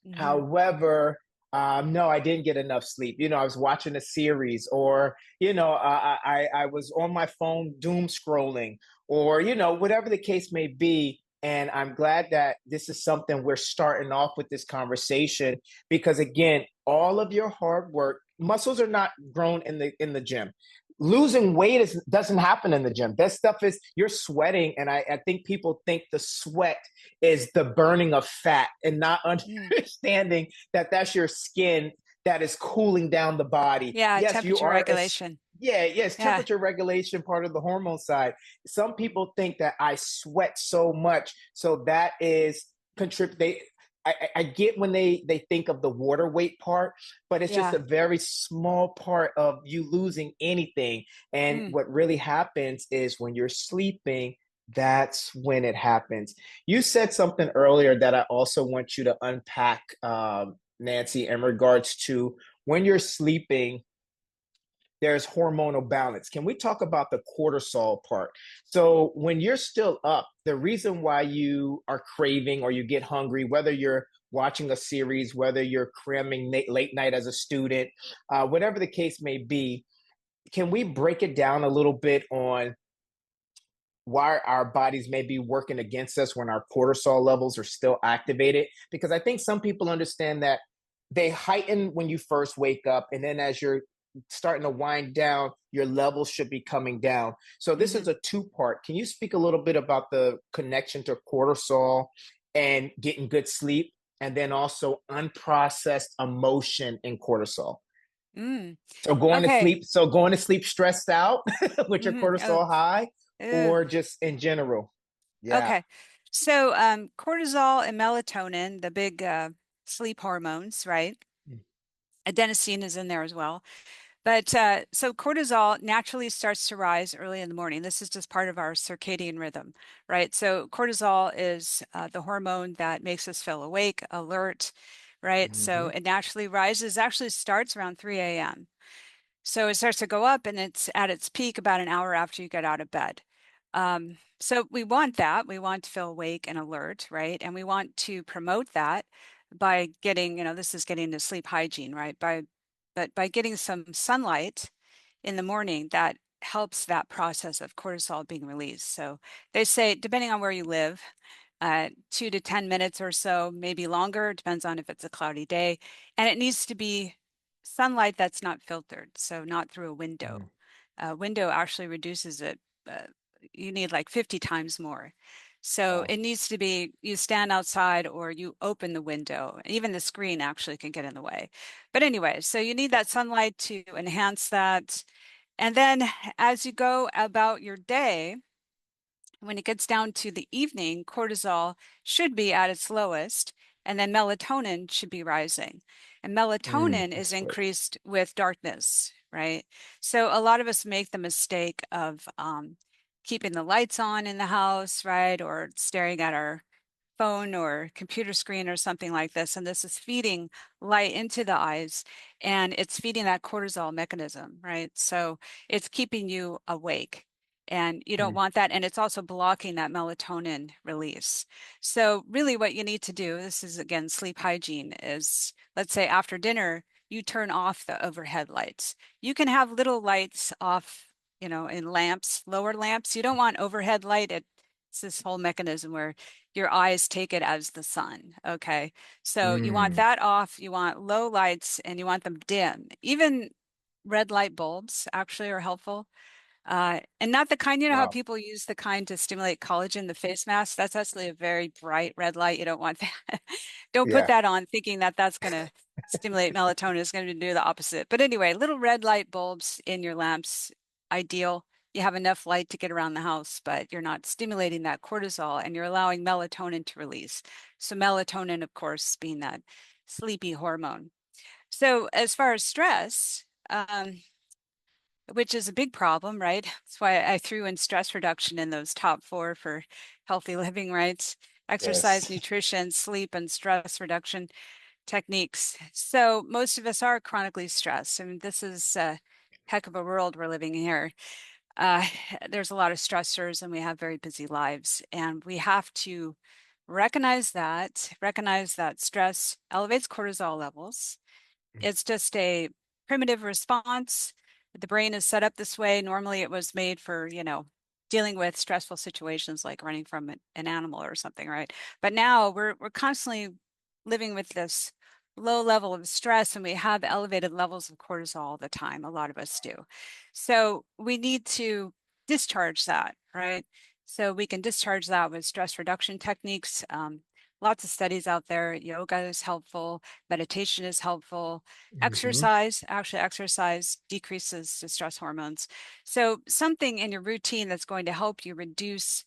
Hmm. However, no, I didn't get enough sleep. I was watching a series, or I was on my phone doom scrolling, or whatever the case may be. And I'm glad that this is something we're starting off with this conversation, because again, all of your hard work, muscles are not grown in the gym. Losing weight doesn't happen in the gym. That stuff is, you're sweating, and I think people think the sweat is the burning of fat, and not Mm. understanding that that's your skin that is cooling down the body. Yeah. Yes, you Temperature are regulation. yeah, yes, Yeah. temperature regulation, part of the hormone side. Some people think that I sweat so much, so that is contribute. I get when they think of the water weight part, but it's just Yeah. a very small part of you losing anything. And Mm. what really happens is when you're sleeping, That's when it happens. You said something earlier that I also want you to unpack, Nancy, in regards to when you're sleeping, there's hormonal balance. Can we talk about the cortisol part? So, when you're still up, the reason why you are craving or you get hungry, whether you're watching a series, whether you're cramming late night as a student, whatever the case may be, can we break it down a little bit on why our bodies may be working against us when our cortisol levels are still activated? Because I think some people understand that they heighten when you first wake up, and then as you're starting to wind down, your levels should be coming down. So this Hmm. is a two-part. Can you speak a little bit about the connection to cortisol and getting good sleep, and then also unprocessed emotion in cortisol? Mm. So Okay. going to sleep stressed out with your Oh, cortisol high, ew. or just in general? Yeah. Okay. So cortisol and melatonin, the big sleep hormones, right? Adenosine is in there as well. But so cortisol naturally starts to rise early in the morning. This is just part of our circadian rhythm, right? So cortisol is the hormone that makes us feel awake, alert, right? So Hmm. it naturally rises, actually starts around 3 a.m. So it starts to go up and it's at its peak about an hour after you get out of bed. So we want that. We want to feel awake and alert, right? And we want to promote that by getting, this is getting to sleep hygiene, right? But by getting some sunlight in the morning, that helps that process of cortisol being released. So they say, depending on where you live, 2 to 10 minutes or so, maybe longer, depends on if it's a cloudy day. And it needs to be sunlight that's not filtered, so not through a window. A window actually reduces it. Uh, you need like 50 times more. So Wow. it needs to be you stand outside or you open the window. Even the screen actually can get in the way. But anyway, so you need that sunlight to enhance that. And then as you go about your day, when it gets down to the evening, cortisol should be at its lowest, and then melatonin should be rising. And melatonin is That's good. increased with darkness, right? So a lot of us make the mistake of keeping the lights on in the house, right? Or staring at our phone or computer screen or something like this. And this is feeding light into the eyes and it's feeding that cortisol mechanism, right? So it's keeping you awake and you don't Mm. want that. And it's also blocking that melatonin release. So really what you need to do, this is again, sleep hygiene is let's say after dinner, you turn off the overhead lights. You can have little lights off, in lamps, lower lamps. You don't want overhead light. It's this whole mechanism where your eyes take it as the sun. Okay. So you want Mm. that off, you want low lights, and you want them dim. Even red light bulbs actually are helpful. And not the kind, how Wow. people use the kind to stimulate collagen, the face mask. That's actually a very bright red light. You don't want that. Don't put Yeah. that on thinking that that's going to stimulate melatonin. It's going to do the opposite. But anyway, little red light bulbs in your lamps, ideal. You have enough light to get around the house, but you're not stimulating that cortisol and you're allowing melatonin to release. So melatonin, of course, being that sleepy hormone. So as far as stress, which is a big problem, right? That's why I threw in stress reduction in those top four for healthy living, right? Exercise, Yes. nutrition, sleep, and stress reduction techniques. So most of us are chronically stressed. I mean, this is a heck of a world we're living in here. Uh, there's a lot of stressors and we have very busy lives. And we have to recognize that stress elevates cortisol levels. It's just a primitive response. The brain is set up this way. Normally it was made for, dealing with stressful situations like running from an animal or something, right? But now we're constantly living with this low level of stress and we have elevated levels of cortisol all the time. A lot of us do. So we need to discharge that, right? So we can discharge that with stress reduction techniques. Lots of studies out there. Yoga is helpful. Meditation is helpful. Hmm. Exercise decreases the stress hormones. So something in your routine that's going to help you reduce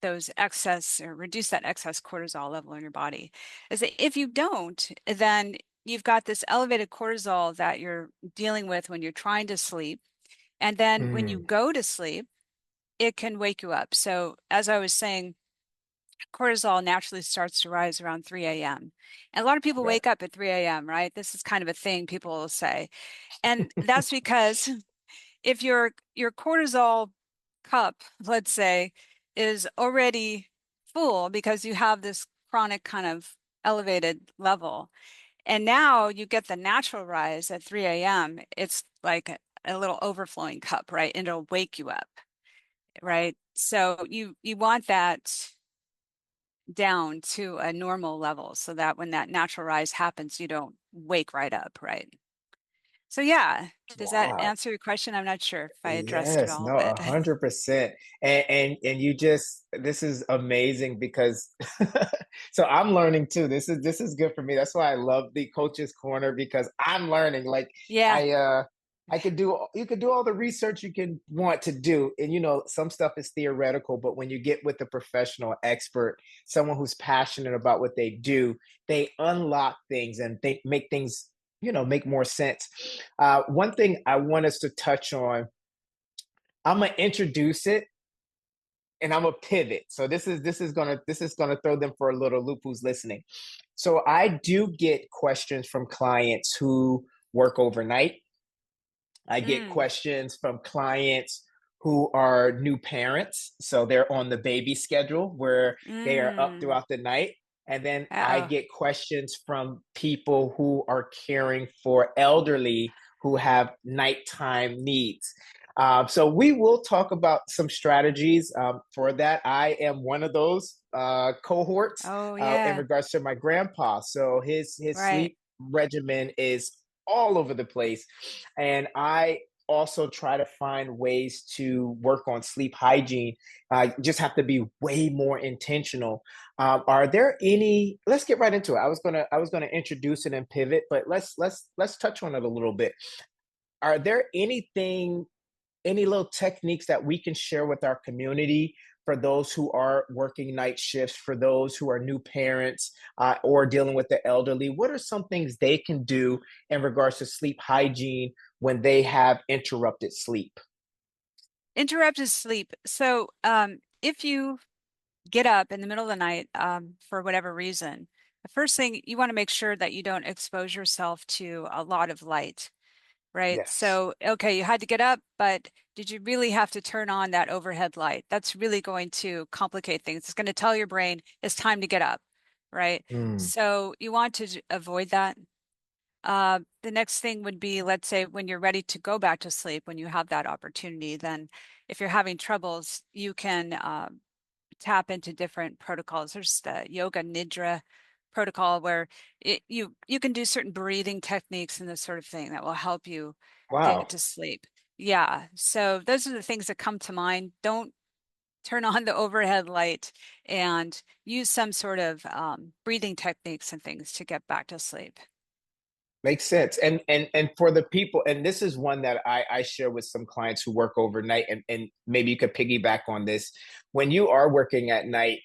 that excess cortisol level in your body. Is that if you don't, then you've got this elevated cortisol that you're dealing with when you're trying to sleep. And then when you Mm. go to sleep, it can wake you up. So as I was saying, cortisol naturally starts to rise around 3 a.m. And a lot of people Okay. wake up at 3 a.m., right? This is kind of a thing people will say. And that's because if your cortisol cup, let's say, is already full because you have this chronic kind of elevated level, and now you get the natural rise at 3 a.m., it's like a little overflowing cup, right? And it'll wake you up, right? So you want that down to a normal level so that when that natural rise happens, you don't wake right up, right? So yeah, does that Wow. answer your question? I'm not sure if I addressed it Yes, all, no, but 100%. And you just, this is amazing because so I'm learning too. This is good for me. That's why I love the coach's corner because I'm learning. Like yeah, I I could do you could do all the research you can want to do. And some stuff is theoretical, but when you get with a professional expert, someone who's passionate about what they do, they unlock things and they make things, make more sense. One thing I want us to touch on, I'm gonna introduce it and I'm gonna pivot. So this is gonna throw them for a little loop who's listening. So I do get questions from clients who work overnight. I get mm, questions from clients who are new parents. So they're on the baby schedule where they are up mm, throughout the night. And then I oh, get questions from people who are caring for elderly who have nighttime needs. So we will talk about some strategies for that. I am one of those cohorts oh in yeah, regards to my grandpa. So his right. sleep regimen is all over the place, and I also try to find ways to work on sleep hygiene. Just have to be way more intentional. Are there any? Let's get right into it. I was gonna introduce it and pivot, but let's touch on it a little bit. Are there any little techniques that we can share with our community for those who are working night shifts, for those who are new parents or dealing with the elderly? What are some things they can do in regards to sleep hygiene when they have interrupted sleep? Interrupted sleep. So if you get up in the middle of the night for whatever reason, the first thing you want to make sure that you don't expose yourself to a lot of light. Right. Yes. So, okay, you had to get up, but did you really have to turn on that overhead light? That's really going to complicate things. It's going to tell your brain it's time to get up. Right. Mm, So, you want to avoid that. The next thing would be, let's say, when you're ready to go back to sleep, when you have that opportunity, then if you're having troubles, you can tap into different protocols. There's the yoga nidra protocol where you can do certain breathing techniques and this sort of thing that will help you get wow. to sleep. Yeah. So those are the things that come to mind. Don't turn on the overhead light and use some sort of breathing techniques and things to get back to sleep. Makes sense. And for the people, and this is one that I share with some clients who work overnight, and maybe you could piggyback on this. When you are working at night,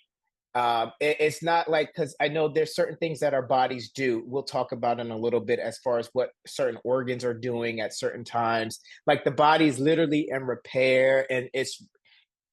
it's not like, because I know there's certain things that our bodies do. We'll talk about in a little bit as far as what certain organs are doing at certain times. Like the body's literally in repair, and it's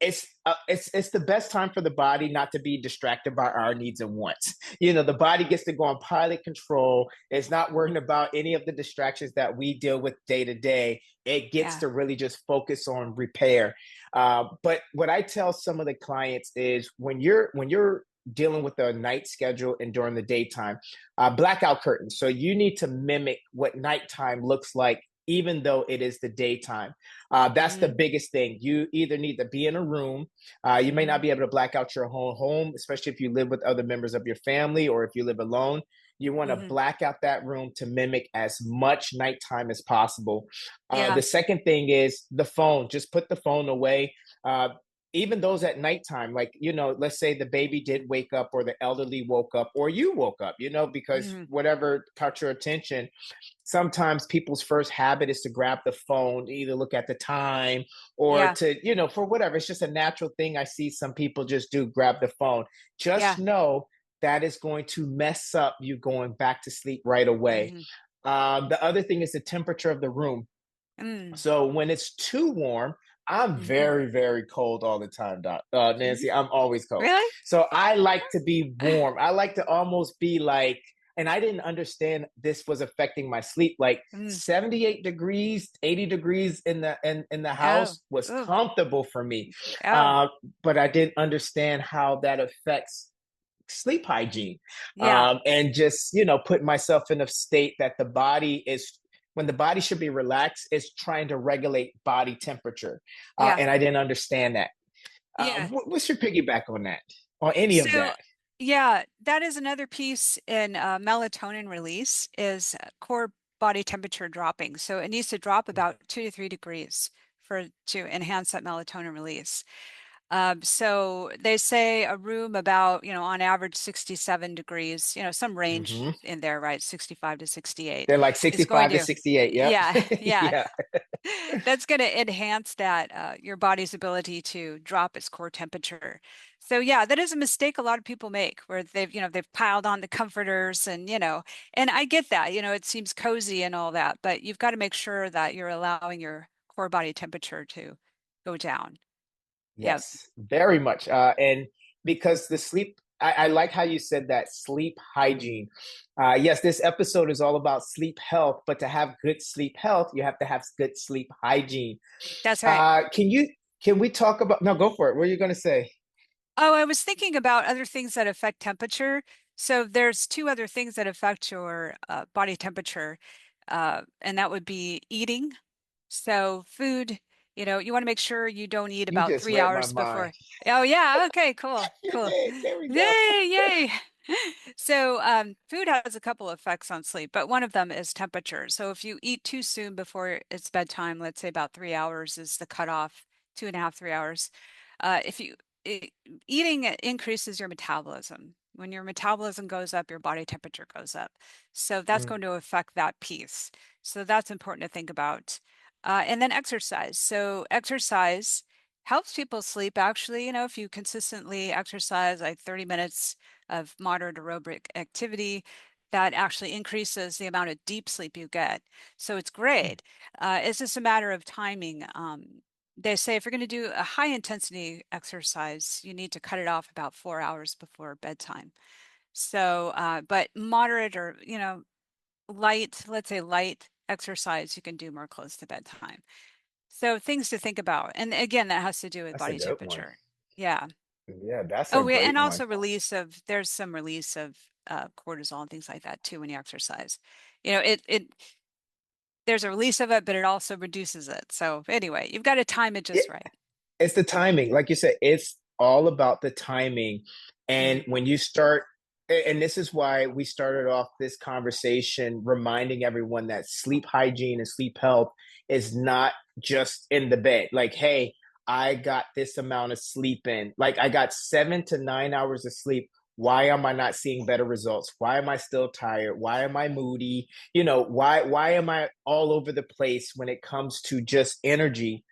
the best time for the body not to be distracted by our needs and wants. The body gets to go on pilot control. It's not worrying about any of the distractions that we deal with day to day. It gets Yeah. to really just focus on repair. But what I tell some of the clients is when you're dealing with a night schedule and during the daytime, blackout curtains. So you need to mimic what nighttime looks like, even though it is the daytime. That's the Hmm. biggest thing. You either need to be in a room. You may not Hmm. be able to black out your whole home, especially if you live with other members of your family or if you live alone. You want to Hmm. black out that room to mimic as much nighttime as possible. The Yeah. second thing is the phone. Just put the phone away. Uh, Even those at nighttime, like, let's say the baby did wake up or the elderly woke up or you woke up, because Hmm. whatever caught your attention. Sometimes people's first habit is to grab the phone, to either look at the time or Yeah. to, for whatever. It's just a natural thing I see some people just do, grab the phone. Just Yeah. know that is going to mess up you going back to sleep right away. Hmm. The other thing is the temperature of the room. Mm. So when it's too warm, I'm Hmm. very, very cold all the time, Hmm. Nancy. I'm always cold. Really? So I like to be warm. I like to almost be like, and I didn't understand this was affecting my sleep. Like Mm. 78 degrees, 80 degrees in the Oh, house was ooh, comfortable for me. oh, Uh, but I didn't understand how that affects sleep hygiene, yeah, and just put myself in a state that the body is, when the body should be relaxed, is trying to regulate body temperature, yeah, and I didn't understand that. yeah. What's your piggyback on that, or any of So, that? yeah, that is another piece in melatonin release is core body temperature dropping. So it needs to drop about 2 to 3 degrees for to enhance that melatonin release. So they say a room about, on average 67 degrees, some range Hmm. in there, right? 65 to 68 They're like is going 65 to to, 68. Yep. yeah, yeah. Yeah. That's going to enhance that your body's ability to drop its core temperature. So yeah, that is a mistake a lot of people make where they've piled on the comforters and I get that, it seems cozy and all that, but you've got to make sure that you're allowing your core body temperature to go down. Yeah, Yes, very much. And because the sleep, I like how you said that, sleep hygiene. Yes, this episode is all about sleep health, but to have good sleep health, you have to have good sleep hygiene. that's right. Uh, can you, can we talk about, no, go for it. What are you going to say? Oh, I was thinking about other things that affect temperature. So there's two other things that affect your body temperature, and that would be eating. So food, you want to make sure you don't eat You about just three read my hours mind. before. Oh yeah, okay, cool, You cool. did. There we go. Yay, yay. So food has a couple effects on sleep, but one of them is temperature. So if you eat too soon before it's bedtime, let's say about 3 hours is the cutoff, 2.5, 3 hours. If you it, Eating increases your metabolism. When your metabolism goes up, your body temperature goes up. So that's Mm, going to affect that piece. So that's important to think about. And then exercise. So exercise helps people sleep. Actually, if you consistently exercise like 30 minutes of moderate aerobic activity, that actually increases the amount of deep sleep you get. So it's mm, great. It's just a matter of timing. They say if you're going to do a high intensity exercise, you need to cut it off about 4 hours before bedtime. So, but moderate or, light, let's say light exercise, you can do more close to bedtime. So things to think about. And again, that has to do with that's a body good one. temperature. Yeah. Yeah, that's a Oh, yeah, great and one. also there's some release of cortisol and things like that too when you exercise. There's a release of it, but it also reduces it. So anyway, you've got to time it Yeah, just right. it's the timing. Like you said, it's all about the timing. And Mm, when you start, and this is why we started off this conversation reminding everyone that sleep hygiene and sleep health is not just in the bed. Like, hey, I got this amount of sleep in. Like, I got 7 to 9 hours of sleep. Why am I not seeing better results? Why am I still tired? Why am I moody? Why am I all over the place when it comes to just energy?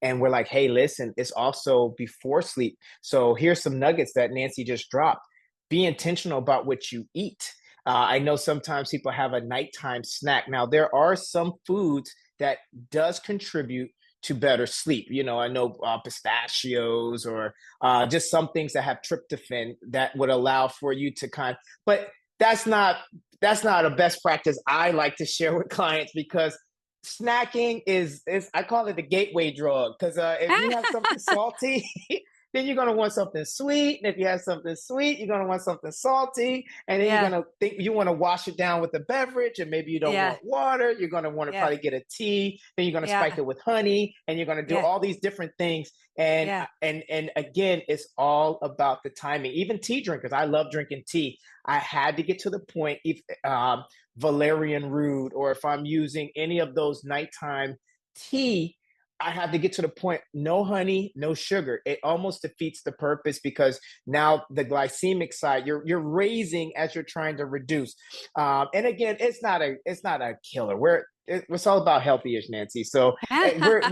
And we're like, hey, listen, it's also before sleep. So here's some nuggets that Nancy just dropped. Be intentional about what you eat. I know sometimes people have a nighttime snack. Now, there are some foods that does contribute to better sleep. I know pistachios, or just some things that have tryptophan that would allow for you to but that's not that's not a best practice I like to share with clients, because snacking is I call it the gateway drug, because if you have something salty, then you're gonna want something sweet, and if you have something sweet, you're gonna want something salty, and then you're yeah, gonna think you want to wash it down with a beverage, and maybe you don't yeah, want water. You're gonna want to yeah, probably get a tea, then you're gonna spike yeah, it with honey, and you're gonna do yeah, all these different things. And yeah. and again, it's all about the timing. Even tea drinkers, I love drinking tea. I had to get to the point, if valerian root, or if I'm using any of those nighttime tea, I have to get to the point, no honey, no sugar. It almost defeats the purpose, because now the glycemic side you're raising as you're trying to reduce. And again, it's not a killer. It's all about healthy-ish, Nancy. So we're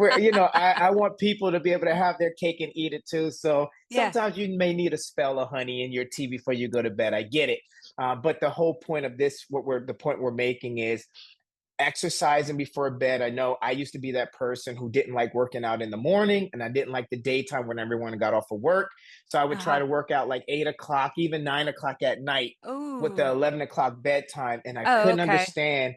I want people to be able to have their cake and eat it too. So Yeah, sometimes you may need a spell of honey in your tea before you go to bed. I get it. But the whole point of this, the point we're making is, exercising before bed. I know I used to be that person who didn't like working out in the morning, and I didn't like the daytime when everyone got off of work. So I would try Uh-huh. to work out like 8 o'clock, even 9 o'clock at night with the Oh. 11 o'clock bedtime. And I Oh, couldn't okay. understand.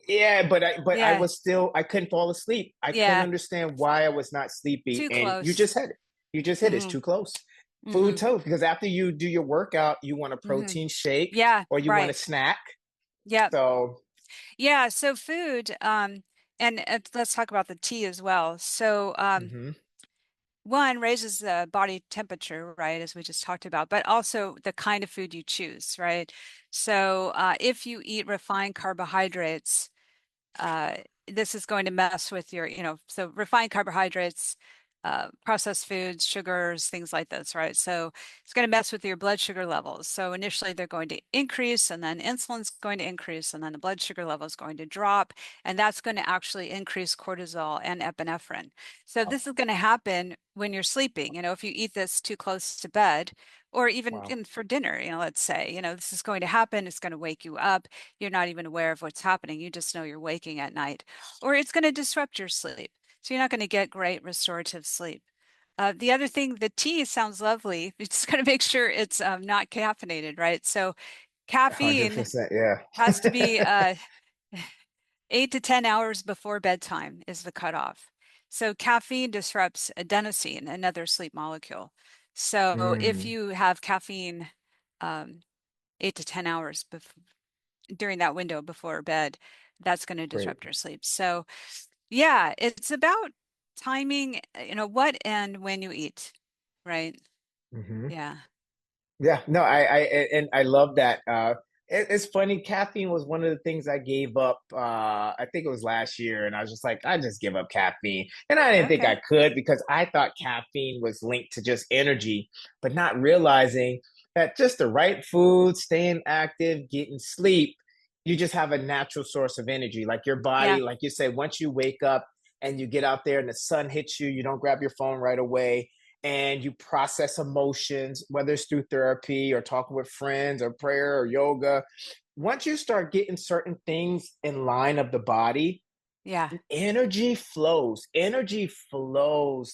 Yeah, but I Yeah. was still, I couldn't fall asleep. I couldn't Yeah. understand why I was not sleepy. Too And you close. just hit it. You just hit it. It's Mm-hmm. too close. Food Mm-hmm. too, because after you do your workout, you want a Mm-hmm. protein shake Yeah, or you want a right. snack. Yep. So, Yeah. So food, and let's talk about the tea as well. So, mhm. one raises the body temperature, right, as we just talked about, but also the kind of food you choose, right? So, if you eat refined carbohydrates, uh, this is going to mess with your, so refined carbohydrates, processed foods, sugars, things like this, right? So it's going to mess with your blood sugar levels. So initially they're going to increase, and then insulin's going to increase, and then the blood sugar level is going to drop, and that's going to actually increase cortisol and epinephrine. So Oh, this is going to happen when you're sleeping. If you eat this too close to bed, or even wow. for dinner, let's say, this is going to happen. It's going to wake you up. You're not even aware of what's happening. You just know you're waking at night, or it's going to disrupt your sleep. So you're not going to get great restorative sleep. The other thing, the tea sounds lovely. You just got to make sure it's not caffeinated, right? So caffeine 100%. Yeah. has to be 8 to 10 hours before bedtime is the cutoff. So caffeine disrupts adenosine, another sleep molecule. So if Mm, you have caffeine um, 8 to 10 hours during that window before bed, that's going to great. disrupt your sleep. So, yeah, it's about timing, what and when you eat, right? Hmm. Yeah. Yeah, no, and I love that. It's funny. Caffeine was one of the things I gave up. I think it was last year, and I was just like, I just give up caffeine, and I didn't think I Okay. could because I thought caffeine was linked to just energy, but not realizing that just the right food, staying active, getting sleep, you just have a natural source of energy. Like your Yeah. body, like you said, once you wake up and you get out there and the sun hits you, you don't grab your phone right away and you process emotions, whether it's through therapy or talking with friends or prayer or yoga. Once you start getting certain things in line of the body, Yeah. energy flows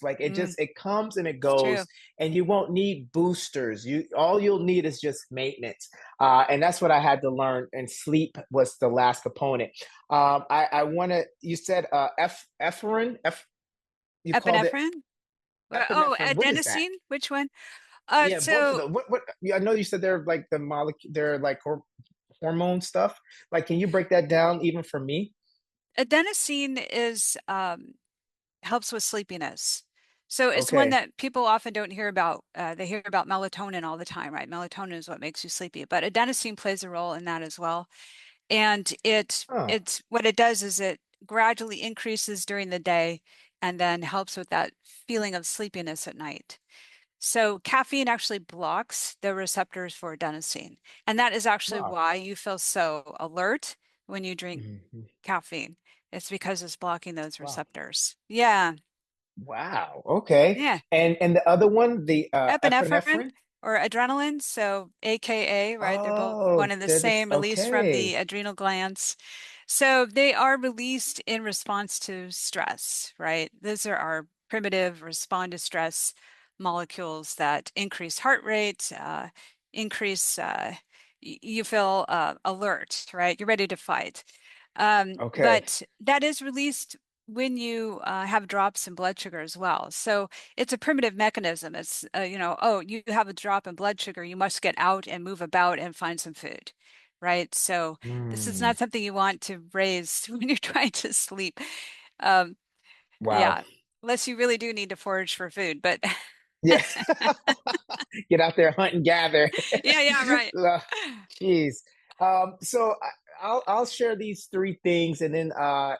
like Mm, it comes and it it's goes, true. and you won't need boosters. You all you'll need is just maintenance, and that's what I had to learn, and sleep was the last component. I want to, you said you called it Epinephrine? Oh, epinephrine. What is that? adenosine? Which one? Yeah, both of So them. What? Yeah, I know you said they're like the molecule. They're like hormone stuff. Like, can you break that down even for me? adenosine is helps with sleepiness. So it's one Okay. that people often don't hear about. They hear about melatonin all the time, right? Melatonin is what makes you sleepy, but adenosine plays a role in that as well. And Oh, it's what it does is it gradually increases during the day and then helps with that feeling of sleepiness at night. So caffeine actually blocks the receptors for adenosine. And that is actually wow. why you feel so alert when you drink Mhm. caffeine. It's because it's blocking those Wow. receptors. Yeah. Wow. Okay. Yeah. And the other one, the Epinephrine epinephrine. or adrenaline, so AKA, right? They're both Oh, one and the they're this. same, released from the Okay. adrenal glands. So they are released in response to stress, right? Those are our primitive respond to stress molecules that increase heart rate, increase, you feel alert, right? You're ready to fight. Okay. But that is released when you have drops in blood sugar as well. So it's a primitive mechanism. It's, oh, you have a drop in blood sugar, you must get out and move about and find some food, right? So this is Mm, not something you want to raise when you're trying to sleep. Um, wow. yeah, unless you really do need to forage for food. But Yes. Get out there, hunt and gather. yeah, yeah, right. Jeez. So I'll share these three things, and then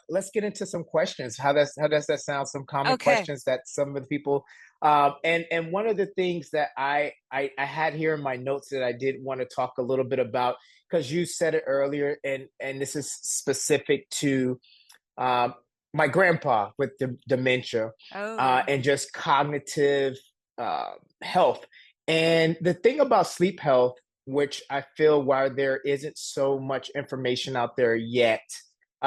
let's get into some questions. How does that sound? Some common Okay. questions that some of the people. And one of the things that I had here in my notes that I did want to talk a little bit about, because you said it earlier, and this is specific to um, my grandpa with dementia, Oh, and just cognitive health. And the thing about sleep health, which I feel why there isn't so much information out there yet,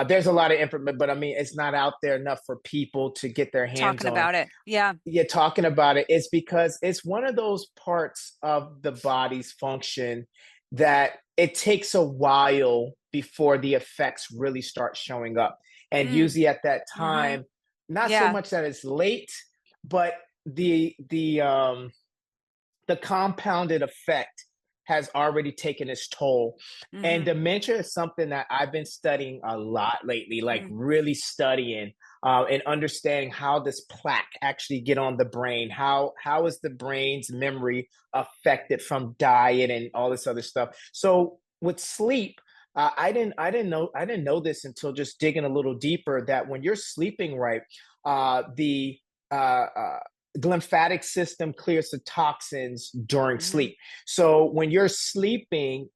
There's a lot of information, but I mean, it's not out there enough for people to get their hands Talking on. about it. Yeah. Yeah, talking about it is because it's one of those parts of the body's function that it takes a while before the effects really start showing up. And Mm, usually at that mm-hmm. time, not so Yeah. much that it's late, but the compounded effect has already taken its toll. And Mm-hmm. dementia is something that I've been studying a lot lately, like Mm, really studying and understanding how does plaque actually get on the brain? How is the brain's memory affected from diet and all this other stuff? So with sleep, I didn't know this until just digging a little deeper that when you're sleeping right, the lymphatic system clears the toxins during mm-hmm. sleep. So when you're sleeping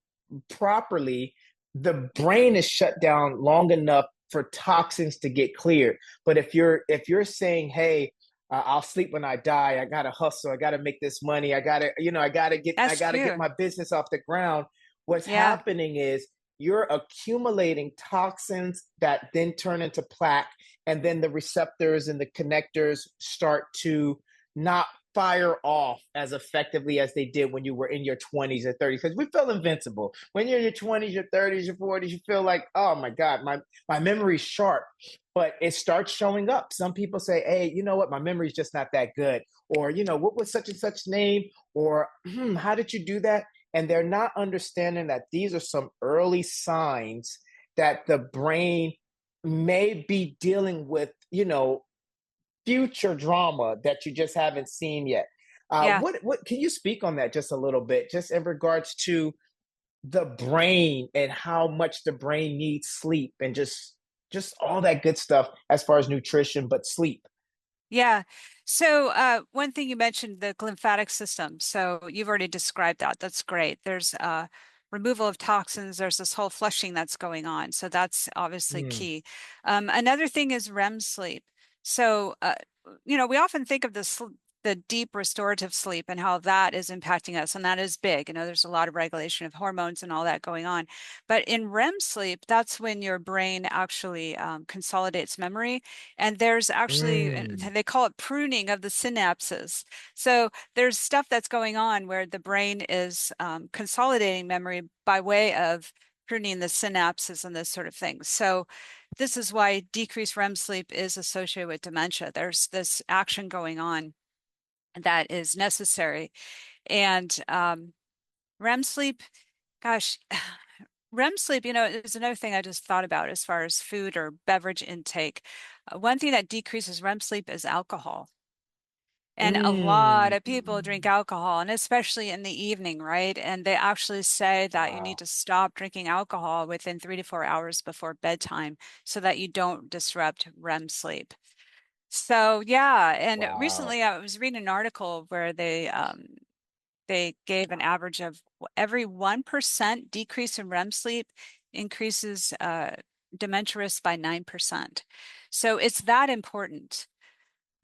properly, the brain is shut down long enough for toxins to get cleared. But if you're saying, "Hey, I'll sleep when I die. I gotta hustle. I gotta make this money. I That's gotta get true. my business off the ground." What's Yeah. happening is you're accumulating toxins that then turn into plaque, and then the receptors and the connectors start to not fire off as effectively as they did when you were in your 20s or 30s, because we feel invincible when you're in your 20s, your 30s, your 40s. You feel like, oh my god, my memory's sharp, but it starts showing up. Some people say, hey, you know what, my memory's just not that good, or what was such and such name, or how did you do that? And they're not understanding that these are some early signs that the brain may be dealing with, future drama that you just haven't seen yet. Yeah. What can you speak on that just a little bit, just in regards to the brain and how much the brain needs sleep and just all that good stuff as far as nutrition, but sleep. Yeah. So one thing you mentioned, the lymphatic system. So you've already described that. That's great. There's removal of toxins. There's this whole flushing that's going on. So that's obviously Mm, key. Another thing is REM sleep. So we often think of the deep restorative sleep and how that is impacting us, and that is big. There's a lot of regulation of hormones and all that going on. But in REM sleep, that's when your brain actually consolidates memory, and there's actually, mm, they call it pruning of the synapses. So there's stuff that's going on where the brain is consolidating memory by way of pruning the synapses and this sort of thing. So this is why decreased REM sleep is associated with dementia. There's this action going on that is necessary. And REM sleep, gosh, REM sleep, is another thing I just thought about as far as food or beverage intake. One thing that decreases REM sleep is alcohol. And a lot mm. of people drink alcohol, and especially in the evening, right? And they actually say that you need Wow. to stop drinking alcohol within 3 to 4 hours before bedtime so that you don't disrupt REM sleep. So yeah, and Wow. recently I was reading an article where they gave an average of every 1% decrease in REM sleep increases dementia risk by 9%. So it's that important.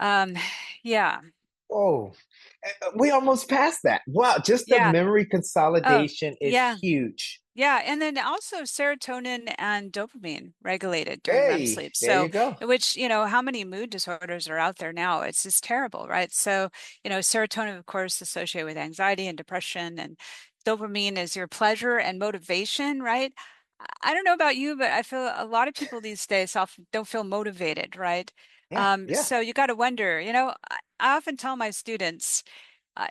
Um, yeah, Whoa. We almost passed that. Wow. Just the yeah. memory Oh, consolidation is yeah. huge. Yeah, and then also serotonin and dopamine regulated during REM Hey, sleep. there So, you go. which, how many mood disorders are out there now? It's just terrible, right? So, serotonin, of course, associated with anxiety and depression, and dopamine is your pleasure and motivation, right? I don't know about you, but I feel a lot of people these days often don't feel motivated, right? Yeah, yeah. So you got to wonder, I often tell my students,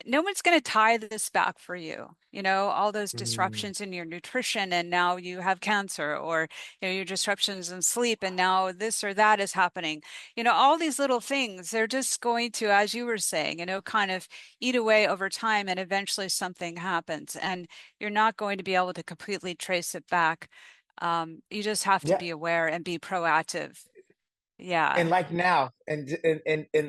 no one's going to tie this back for you. All those Mm, disruptions in your nutrition, and now you have cancer, or your disruptions in sleep, and now this or that is happening. All these little things, they're just going to, as you were saying, kind of eat away over time, and eventually something happens, and you're not going to be able to completely trace it back. You just have to yeah. be aware and be proactive. Yeah. And like now, and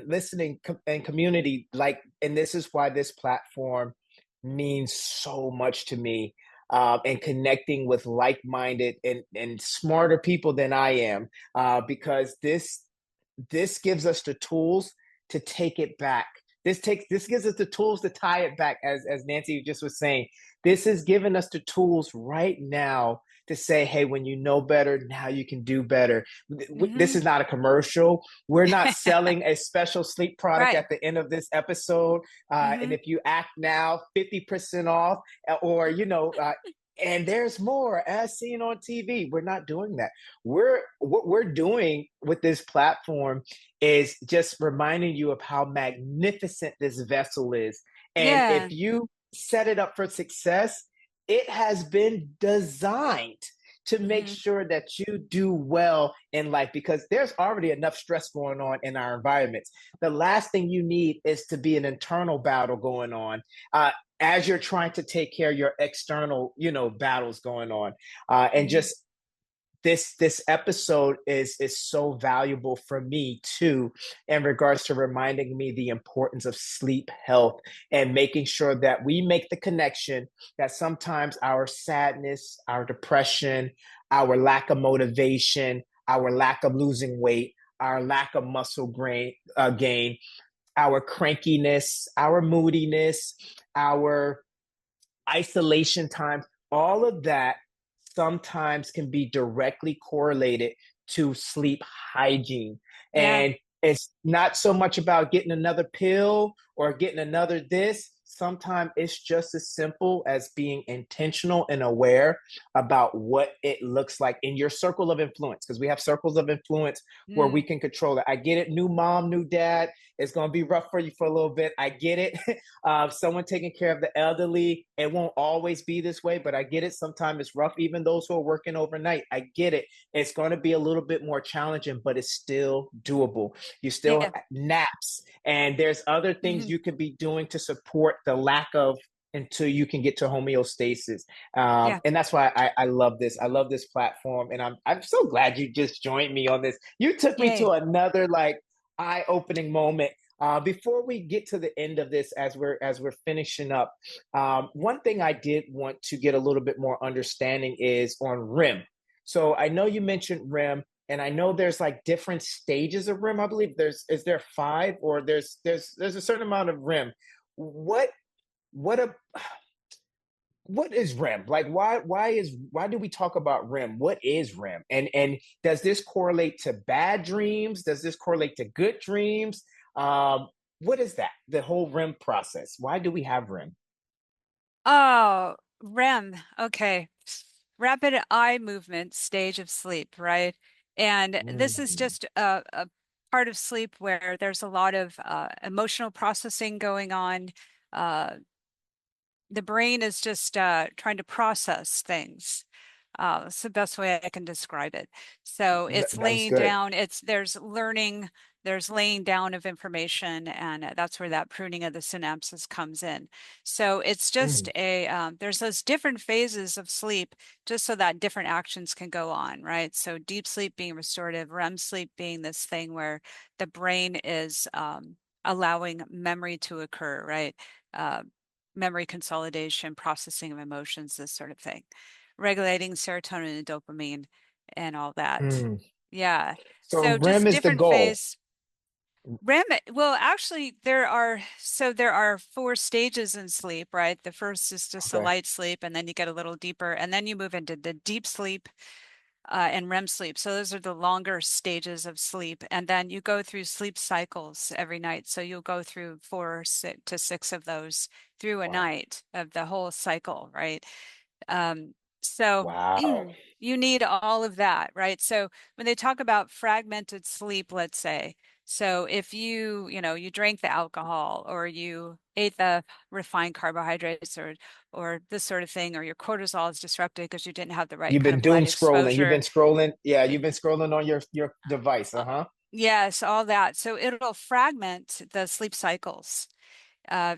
listening and community, like, and this is why this platform means so much to me, and connecting with like-minded and smarter people than I am, because this gives us the tools to take it back. This gives us the tools to tie it back, as Nancy just was saying. This is giving us the tools right now to say, hey, when you know better, now you can do better. This Hmm. is not a commercial. We're not selling a special sleep product Right. at the end of this episode. And Hmm. if you act now, 50% off, or, and there's more as seen on TV. We're not doing that. What we're doing with this platform is just reminding you of how magnificent this vessel is. And Yeah. if you set it up for success, it has been designed to make Hmm. sure that you do well in life, because there's already enough stress going on in our environments. The last thing you need is to be an internal battle going on. As you're trying to take care of your external, battles going on, and Hmm. just this episode is so valuable for me too, in regards to reminding me the importance of sleep health, and making sure that we make the connection that sometimes our sadness, our depression, our lack of motivation, our lack of losing weight, our lack of gain, our crankiness, our moodiness, our isolation times, all of that sometimes can be directly correlated to sleep hygiene. Yeah. And it's not so much about getting another pill or getting another this. Sometimes it's just as simple as being intentional and aware about what it looks like in your circle of influence, because we have circles of influence where we Mm. can control it. I get it. New mom, new dad. It's going to be rough for you for a little bit. I get it. Someone taking care of the elderly. It won't always be this way, but I get it. Sometimes it's rough. Even those who are working overnight, I get it. It's going to be a little bit more challenging, but it's still doable. You still Yeah. naps, and there's other things Hmm. you could be doing to support the lack of, until you can get to homeostasis. Yeah. And that's why I love this. I love this platform, and I'm so glad you just joined me on this. You took me to Yay. another like eye-opening moment. Before we get to the end of this, as we're finishing up, one thing I did want to get a little bit more understanding is on REM. So I know you mentioned REM, and I know there's like different stages of REM. I believe is there five, or there's a certain amount of REM. What what a what is REM? Like why do we talk about REM? What is REM? And does this correlate to bad dreams? Does this correlate to good dreams? What is that? The whole REM process. Why do we have REM? Oh, REM. Okay. Rapid eye movement stage of sleep, right? And this is Mm, just a part of sleep where there's a lot of emotional processing going on. Uh, the brain is just trying to process things. It's the best way I can describe it. So it's that was laying good. down, there's learning, there's laying down of information, and that's where that pruning of the synapses comes in. So it's just Mm, there's those different phases of sleep just so that different actions can go on, right? So deep sleep being restorative, REM sleep being this thing where the brain is allowing memory to occur, right? Uh, Memory consolidation, processing of emotions, this sort of thing, regulating serotonin and dopamine and all that. mm. Yeah. So So REM just is the different goal. phase. REM, well, actually, there are four stages in sleep, right? The first is just a Okay. light sleep, and then you get a little deeper, and then you move into the deep sleep and REM sleep. So those are the longer stages of sleep. And then you go through sleep cycles every night. So you'll go through to six of those through a Wow. night of the whole cycle, right? So Wow. you need all of that, right? So when they talk about fragmented sleep, let's say, so if you drank the alcohol or you ate the refined carbohydrates or this sort of thing, or your cortisol is disrupted because you didn't have the right You've kind been of doom light scrolling. You've been exposure. scrolling. Yeah, eh, you've been scrolling on your device. uh, Uh-huh. Yes, all that. So it'll fragment the sleep cycles.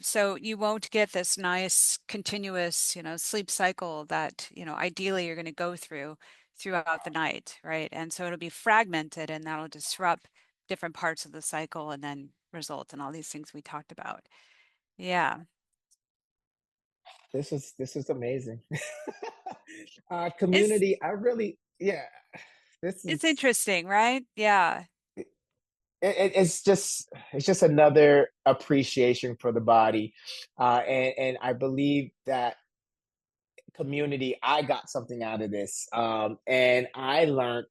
So you won't get this nice continuous, sleep cycle that, ideally you're going to go throughout the night, right? And so it'll be fragmented and that'll disrupt different parts of the cycle and then result in all these things we talked about. Yeah. This is amazing. It's Community, I really, yeah, this it's is interesting, right? Yeah. it's just another appreciation for the body, and I believe that community, I got something out of this. And I learned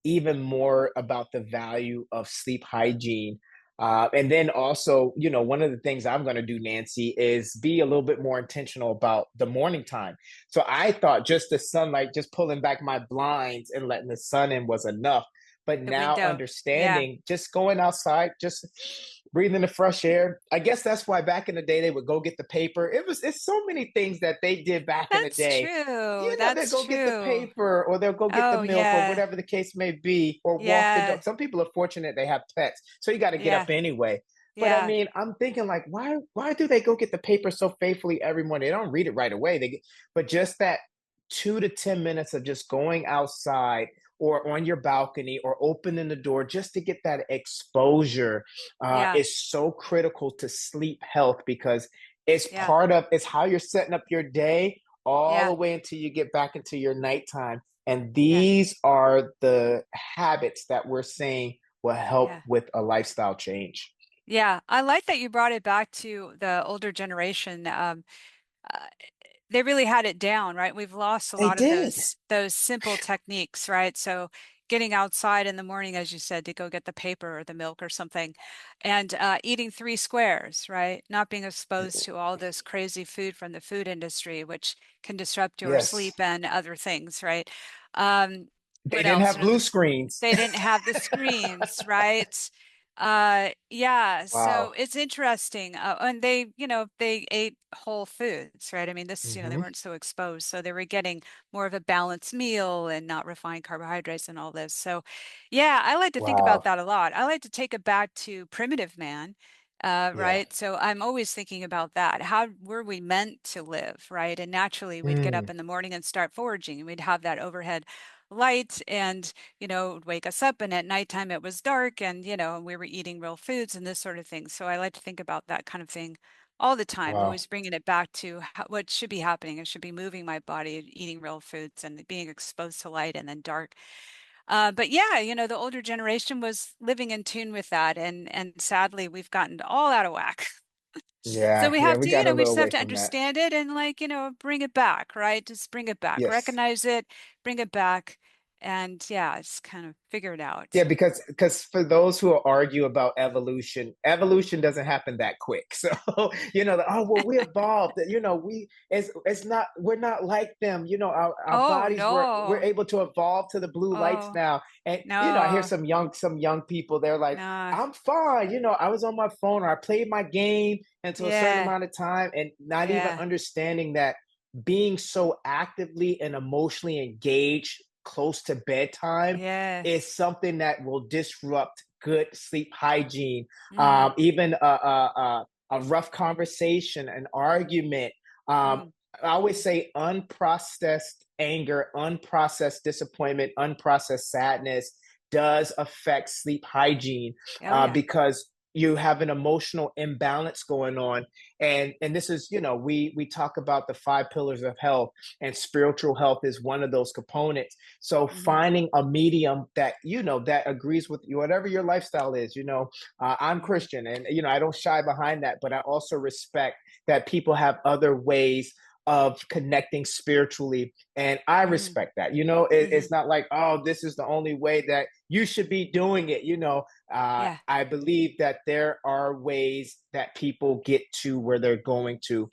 even more about the value of sleep hygiene. And then also, one of the things I'm going to do, Nancy, is be a little bit more intentional about the morning time. So I thought just the sunlight, just pulling back my blinds and letting the sun in was enough. But The now window. Yeah, understanding, just going outside, just breathing the fresh air. I guess that's why back in the day they would go get the paper. It's so many things that they did back in the that's day. true. They'll That's go get the true. paper or they'll go get the Oh, milk or yeah. whatever the case may be, or walk the Yeah. dog. Some people are fortunate they have pets, so you got to get up Yeah. anyway. But I Yeah. mean, I'm thinking like, why do they go get the paper so faithfully every morning? They don't read it right away. But just that 2 to 10 minutes of just going outside or on your balcony or opening the door just to get that exposure Yeah. is so critical to sleep health because Yeah. it's how you're setting up your day all the Yeah. way until you get back into your nighttime. And Yeah. these are the habits that we're saying will help Yeah. with a lifestyle change. Yeah. I like that you brought it back to the older generation. Uh, they really had it down, right? We've lost a They lot of did. those simple techniques, right? So getting outside in the morning, as you said, to go get the paper or the milk or something, and eating three squares, right? Not being exposed to all this crazy food from the food industry, which can disrupt your Yes. sleep and other things, right? Um, They what didn't else? have blue screens. They didn't have the screens, right? Yeah, so Wow. it's interesting. And they ate whole foods, right? I mean, they Hmm. weren't so exposed, so they were getting more of a balanced meal and not refined carbohydrates and all this. So, yeah, I like to think about Wow. that a lot. I like to take it back to primitive man. Yeah. Right. So I'm always thinking about that. How were we meant to live, right? And naturally, we'd get up Mm. in the morning and start foraging, and we'd have that overhead light and it would wake us up, and at nighttime it was dark, and we were eating real foods and this sort of thing. So I like to think about that kind of thing all the time, Wow. always bringing it back to what should be happening. I should be moving my body, eating real foods and being exposed to light and then dark. But yeah, the older generation was living in tune with that, and sadly we've gotten all out of whack. So Yeah. we Yeah. have We to, got a we little just have away to from that. understand it and bring it back, right? Just bring it back, Yes. recognize it, bring it back, and yeah, just kind of figure it Yeah, out. because for those who argue about evolution, evolution doesn't happen that quick. So oh well, we evolved. It's not we're not like them. Our Oh bodies we're no. able to evolve to the blue lights Oh now. And I hear no. some young people. They're like, No. I'm fine. I was on my phone or I played my game until a certain Yeah. amount of time, and not even Yeah. understanding that being so actively and emotionally engaged close to bedtime Yeah. is something that will disrupt good sleep hygiene. Mm, Even a rough conversation, an argument. Um, mm. I always say unprocessed anger, unprocessed disappointment, unprocessed sadness does affect sleep hygiene Oh yeah. because you have an emotional imbalance going on. And this is, we talk about the five pillars of health, and spiritual health is one of those components. So Hmm. finding a medium that that agrees with you, whatever your lifestyle is. I'm Hmm. Christian, and I don't shy behind that, but I also respect that people have other ways of connecting spiritually, and I Hmm. respect that. Hmm. It's not like, oh, this is the only way that you should be doing it. Yeah. I believe that there are ways that people get to where they're going to,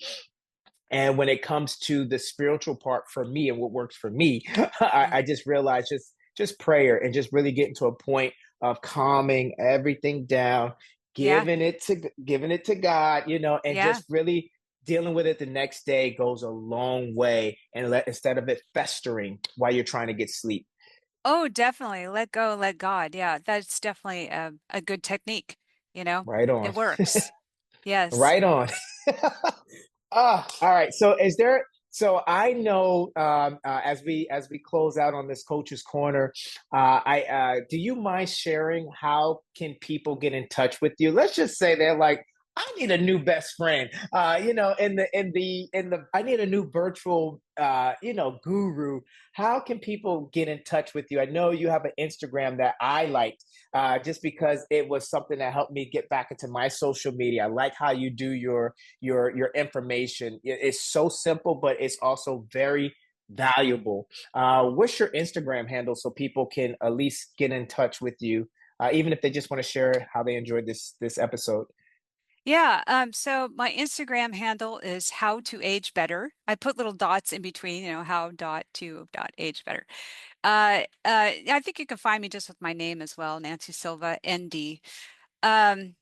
and when it comes to the spiritual part for me and what works for me, I Hmm. just realized just prayer and just really getting to a point of calming everything down, Yeah. giving it to God, and Yeah. just really dealing with it the next day goes a long way. And instead of it festering while you're trying to get sleep. Oh, definitely. Let go, let God. Yeah, that's definitely a good technique. Right on. It works. Yes. Right on. All right. So I know as we close out on this coach's corner, I do you mind sharing how can people get in touch with you? Let's just say they're like, I need a new best friend. I need a new virtual, guru. How can people get in touch with you? I know you have an Instagram that I liked, just because it was something that helped me get back into my social media. I like how you do your information. It's so simple, but it's also very valuable. What's your Instagram handle so people can at least get in touch with you, even if they just want to share how they enjoyed this episode? Yeah, so my Instagram handle is how to age better. I put little dots in between, how dot to dot age better. I think you can find me just with my name as well, Nancy Silva, ND. Um,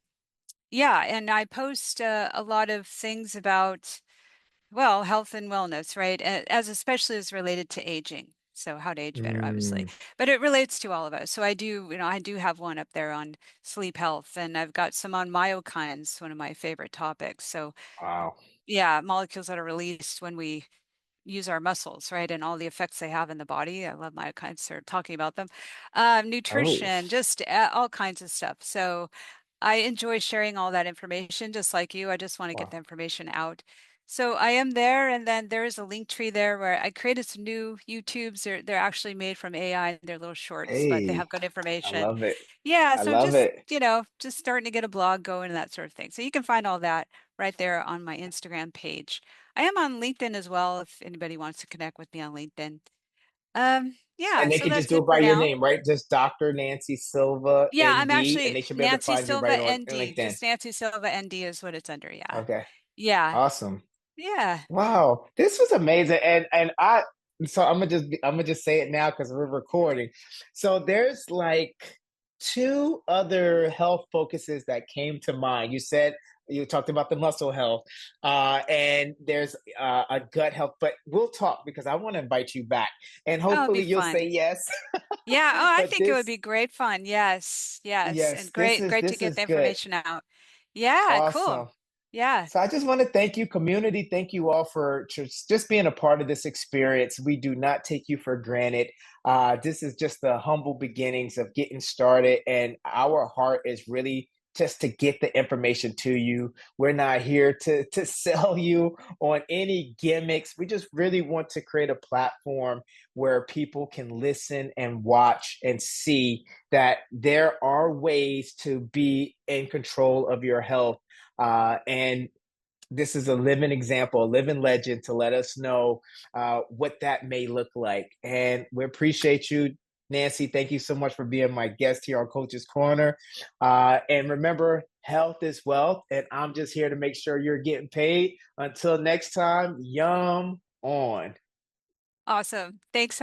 yeah, and I post a lot of things about, well, health and wellness, right? As especially as related to aging. So how to age better, obviously, Mm, but it relates to all of us. So I do have one up there on sleep health, and I've got some on myokines, one of my favorite topics. So wow. yeah, molecules that are released when we use our muscles, right? And all the effects they have in the body. I love myokines, so talking about them. Oh, Nutrition, just all kinds of stuff. So I enjoy sharing all that information, just like you. I just want to get wow. the information out. So I am there, and then there is a link tree there where I created some new YouTubes. They're actually made from AI. They're little shorts, but they Hey, have good I information. love it. Yeah, I so love just, it. just starting to get a blog going and that sort of thing. So you can find all that right there on my Instagram page. I am on LinkedIn as well if anybody wants to connect with me on LinkedIn. Yeah, And they so could just that's do it it by for your now. name, right? Just Dr. Nancy Silva, Yeah, I'm ND, and actually they should be able to Nancy find you Silva right on ND. LinkedIn. Just Nancy Silva ND is what it's under. Yeah. Okay, Yeah. awesome. Yeah. Wow, this was amazing, I'm gonna just say it now because we're recording. So there's like two other health focuses that came to mind. You talked about the muscle health, and there's a gut health, but we'll talk because I want to invite you back, and Oh, it'd be hopefully you'll say fun. yes. Yeah. Oh, I But think it would this, be great fun. Yes. Yes. yes, And great to this get is the good. information out. Yeah, cool. Awesome. Yeah. So I just want to thank you, community. Thank you all for just being a part of this experience. We do not take you for granted. This is just the humble beginnings of getting started, and our heart is really just to get the information to you. We're not here to sell you on any gimmicks. We just really want to create a platform where people can listen and watch and see that there are ways to be in control of your health, and this is a living example, a living legend to let us know what that may look like. And we appreciate you, Nancy. Thank you so much for being my guest here on Coach's Corner. And remember, health is wealth. And I'm just here to make sure you're getting paid. Until next time, yum on. Awesome. Thanks so